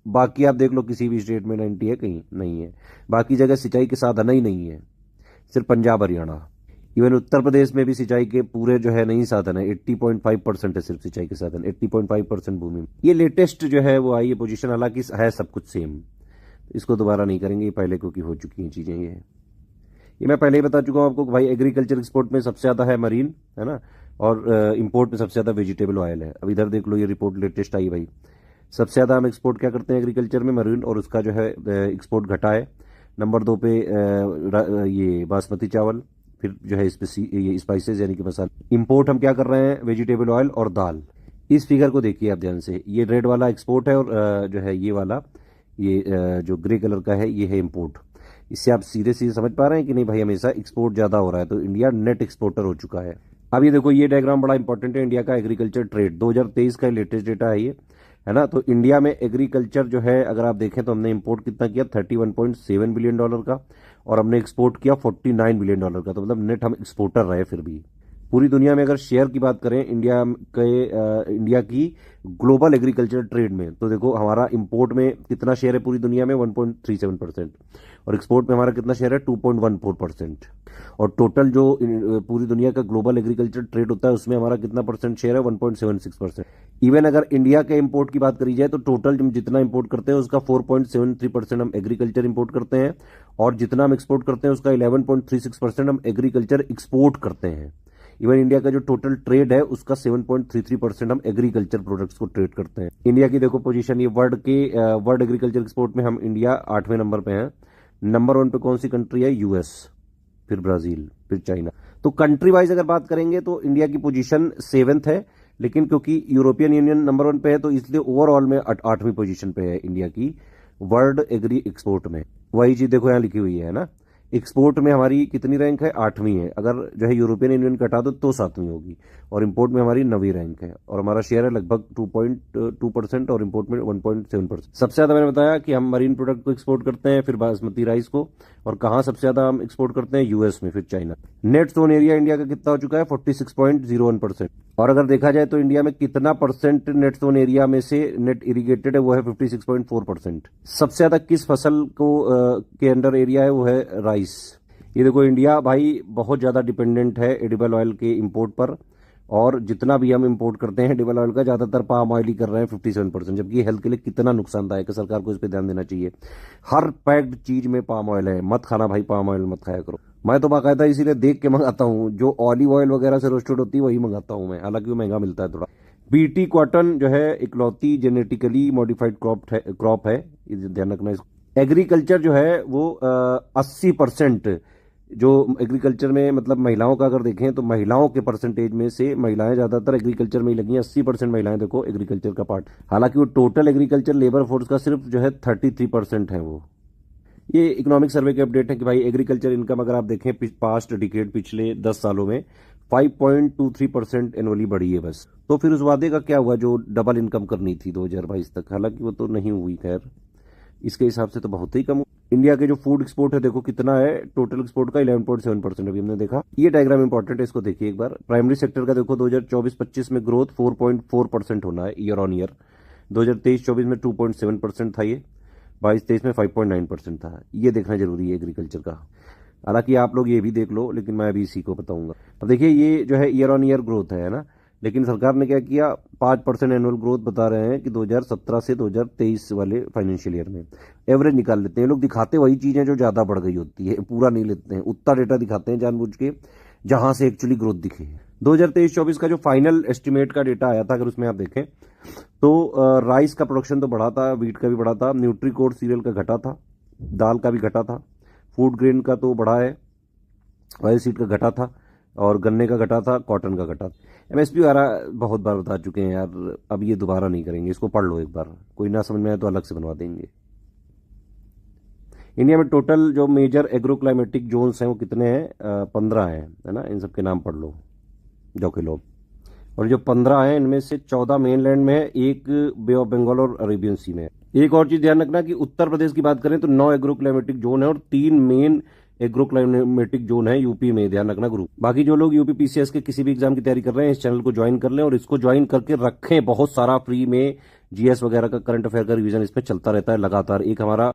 बाकी आप देख लो किसी भी स्टेट में 90 है, कहीं नहीं है। बाकी जगह सिंचाई के साधन ही नहीं है, सिर्फ पंजाब, हरियाणा। इवन उत्तर प्रदेश में भी सिंचाई के पूरे जो है नहीं साधन है, 80.5% है सिर्फ सिंचाई के साधन, 80.5% भूमि में। ये लेटेस्ट जो है वो आई है पोजीशन, हालांकि है सब कुछ सेम, इसको दोबारा नहीं करेंगे, ये पहले क्योंकि हो चुकी हैं चीजें। ये मैं पहले ही बता चुका हूं आपको कि भाई एग्रीकल्चर एक्सपोर्ट में सबसे ज्यादा है मरीन, है ना, और इंपोर्ट में सबसे ज्यादा वेजिटेबल ऑयल है। अब इधर देख लो ये रिपोर्ट लेटेस्ट आई भाई, सबसे ज्यादा हम एक्सपोर्ट क्या करते हैं एग्रीकल्चर में? मरीन, और उसका जो है एक्सपोर्ट घटा है। नंबर 2 पे ये बासमती चावल, फिर जो है ये स्पाइसेस यानी कि मसाले। इंपोर्ट हम क्या कर रहे हैं? वेजिटेबल ऑयल और दाल। इस फिगर को देखिए आप ध्यान से, ये रेड वाला एक्सपोर्ट है और जो है ये वाला, ये जो ग्रे कलर का है ये है इंपोर्ट। इससे आप सीधे सीधे समझ पा रहे हैं कि नहीं भाई हमेशा एक्सपोर्ट ज्यादा हो रहा है, तो इंडिया नेट एक्सपोर्टर हो चुका है। अब ये देखो ये डायग्राम बड़ा इंपॉर्टेंट है, इंडिया का एग्रीकल्चर ट्रेड 2023 का लेटेस्ट डेटा है ये, है ना। तो इंडिया में एग्रीकल्चर जो है अगर आप देखें तो हमने इंपोर्ट कितना किया? $31.7 बिलियन का, और हमने एक्सपोर्ट किया $49 बिलियन का। तो मतलब नेट हम एक्सपोर्टर रहे। फिर भी पूरी दुनिया में अगर शेयर की बात करें इंडिया की ग्लोबल एग्रीकल्चर ट्रेड में, तो देखो हमारा इंपोर्ट में कितना शेयर है पूरी दुनिया में? 1.37%, और एक्सपोर्ट में हमारा कितना शेयर है? 2.14%। और टोटल जो पूरी दुनिया का ग्लोबल एग्रीकल्चर ट्रेड होता है उसमें हमारा कितना परसेंट शेयर है? 1.76%। इवन अगर इंडिया के इंपोर्ट की बात करी जाए तो टोटल हम जितना इंपोर्ट करते हैं उसका 4.73% हम एग्रीकल्चर इंपोर्ट करते हैं, और जितना हम एक्सपोर्ट करते हैं उसका 11.36% हम एग्रीकल्चर एक्सपोर्ट करते हैं। इवन इंडिया का जो टोटल ट्रेड है उसका 7.33% हम एग्रीकल्चर प्रोडक्ट्स को ट्रेड करते हैं। इंडिया की देखो पोजीशन, ये वर्ल्ड एग्रीकल्चर एक्सपोर्ट में हम इंडिया 8वें नंबर पे हैं। नंबर 1 पे कौन सी कंट्री है? यूएस, फिर ब्राजील, फिर चाइना। तो कंट्री वाइज अगर बात करेंगे तो इंडिया की पोजीशन 7th है, लेकिन क्योंकि यूरोपियन यूनियन नंबर 1 पे है तो इसलिए ओवरऑल में 8वीं पोजीशन पे है इंडिया की वर्ल्ड एग्री एक्सपोर्ट में। वही चीज देखो यहाँ लिखी हुई है ना, एक्सपोर्ट में हमारी कितनी रैंक है? 8वीं है। अगर जो है यूरोपियन यूनियन कटा दो तो 7वीं होगी, और इंपोर्ट में हमारी 9वीं रैंक है, और हमारा शेयर है लगभग 2.2% और इंपोर्ट में 1.7%। सबसे ज्यादा मैंने बताया कि हम मरीन प्रोडक्ट को एक्सपोर्ट करते हैं, फिर बासमती राइस को, और कहां सबसे ज्यादा हम एक्सपोर्ट करते हैं? यूएस में, फिर China. Net zone area India का कितना हो चुका है? 46.01%। और अगर देखा जाए तो इंडिया में कितना परसेंट नेट जोन एरिया में से नेट इरिगेटेड है? वो है 56.4%। सबसे ज्यादा किस फसल को के अंडर एरिया है? वो है राइस। ये देखो इंडिया भाई बहुत ज्यादा डिपेंडेंट है एडिबल ऑयल के इंपोर्ट पर, और जितना भी हम इंपोर्ट करते हैं एडिबल ऑयल का ज्यादातर पाम ऑयल ही कर रहे हैं 57%, जबकि हेल्थ के लिए कितना नुकसानदायक है। सरकार को इस पर ध्यान देना चाहिए। हर पैक्ड चीज में पाम ऑयल है, मत खाना भाई, पाम ऑयल मत खाया करो। मैं तो बाकायदा इसीलिए देख के मंगाता हूँ, जो ऑलिव ऑयल वगैरह से रोस्टेड होती है वही मंगाता हूँ मैं, हालांकि वो महंगा मिलता है थोड़ा। बीटी कॉटन जो है इकलौती जेनेटिकली मॉडिफाइड क्रॉप है, ध्यान रखना इसको। एग्रीकल्चर जो है वो 80% जो एग्रीकल्चर में, मतलब महिलाओं का अगर देखें तो महिलाओं के परसेंटेज में से महिलाएं ज्यादातर एग्रीकल्चर में ही लगी हैं। 80% महिलाएं देखो एग्रीकल्चर का पार्ट, हालांकि वो टोटल एग्रीकल्चर लेबर फोर्स का सिर्फ जो है 33% है वो। ये इकोनॉमिक सर्वे के अपडेट है कि भाई एग्रीकल्चर इनकम अगर आप देखें पास्ट डिकेड, पिछले 10 सालों में 5.23% एनुअली बढ़ी है बस। तो फिर उस वादे का क्या हुआ जो डबल इनकम करनी थी 2022 तक? हालांकि वो तो नहीं हुई। खैर इसके हिसाब से तो बहुत ही कम। इंडिया के जो फूड एक्सपोर्ट है देखो कितना है, टोटल एक्सपोर्ट का 11.7% अभी हमने देखा। ये डायग्राम इंपॉर्टेंट है, इसको देखिए एक बार। प्राइमरी सेक्टर का देखो 2024-25 में ग्रोथ 4.4% होना है ईयर ऑन ईयर। 2023-24 में 2.7% था ये, 22-23 में 5.9% था। ये देखना जरूरी है एग्रीकल्चर का। हालांकि आप लोग ये भी देख लो, लेकिन मैं अभी इसी को बताऊंगा। अब देखिए ये जो है ईयर ऑन ईयर ग्रोथ है ना, लेकिन सरकार ने क्या किया, 5% एनुअल ग्रोथ बता रहे हैं कि 2017 से 2023 वाले फाइनेंशियल ईयर में एवरेज निकाल लेते हैं। ये लोग दिखाते वही चीज़ें जो ज़्यादा बढ़ गई होती है, पूरा नहीं लेते हैं, उतना डेटा दिखाते हैं जानबूझ के जहां से एक्चुअली ग्रोथ दिखे। 2023-24 का जो फाइनल एस्टिमेट का डेटा आया था, अगर उसमें आप देखें तो राइस का प्रोडक्शन तो बढ़ा था, वीट का भी बढ़ा था, न्यूट्रीकोड सीरियल का घटा था, दाल का भी घटा था, फूड ग्रेन का तो बढ़ा है, ऑयल सीड का घटा था, और गन्ने का घटा था, कॉटन का घटा था। एमएसपी वाला बहुत बार बता चुके हैं यार, अब ये दोबारा नहीं करेंगे, इसको पढ़ लो एक बार, कोई ना समझ में आए तो अलग से बनवा देंगे। इंडिया में टोटल जो मेजर एग्रो क्लाइमेटिक जोन्स हैं वो कितने हैं, 15 हैं, है ना। इन सबके नाम पढ़ लो जो कि लो, और जो 15 हैं इनमें से 14 मेनलैंड में है, एक बे ऑफ बंगाल और अरेबियन सी में है। एक और चीज ध्यान रखना कि उत्तर प्रदेश की बात करें तो 9 एग्रो क्लाइमेटिक जोन है और 3 मेन एग्रो क्लाइमेटिक जोन है यूपी में, ध्यान रखना ग्रुप। बाकी जो लोग यूपी पीसीएस के किसी भी एग्जाम की तैयारी कर रहे हैं, इस चैनल को ज्वाइन कर लें और इसको ज्वाइन करके रखें, बहुत सारा फ्री में जीएस वगैरह का करंट अफेयर का रिवीजन इसमें चलता रहता है लगातार। एक हमारा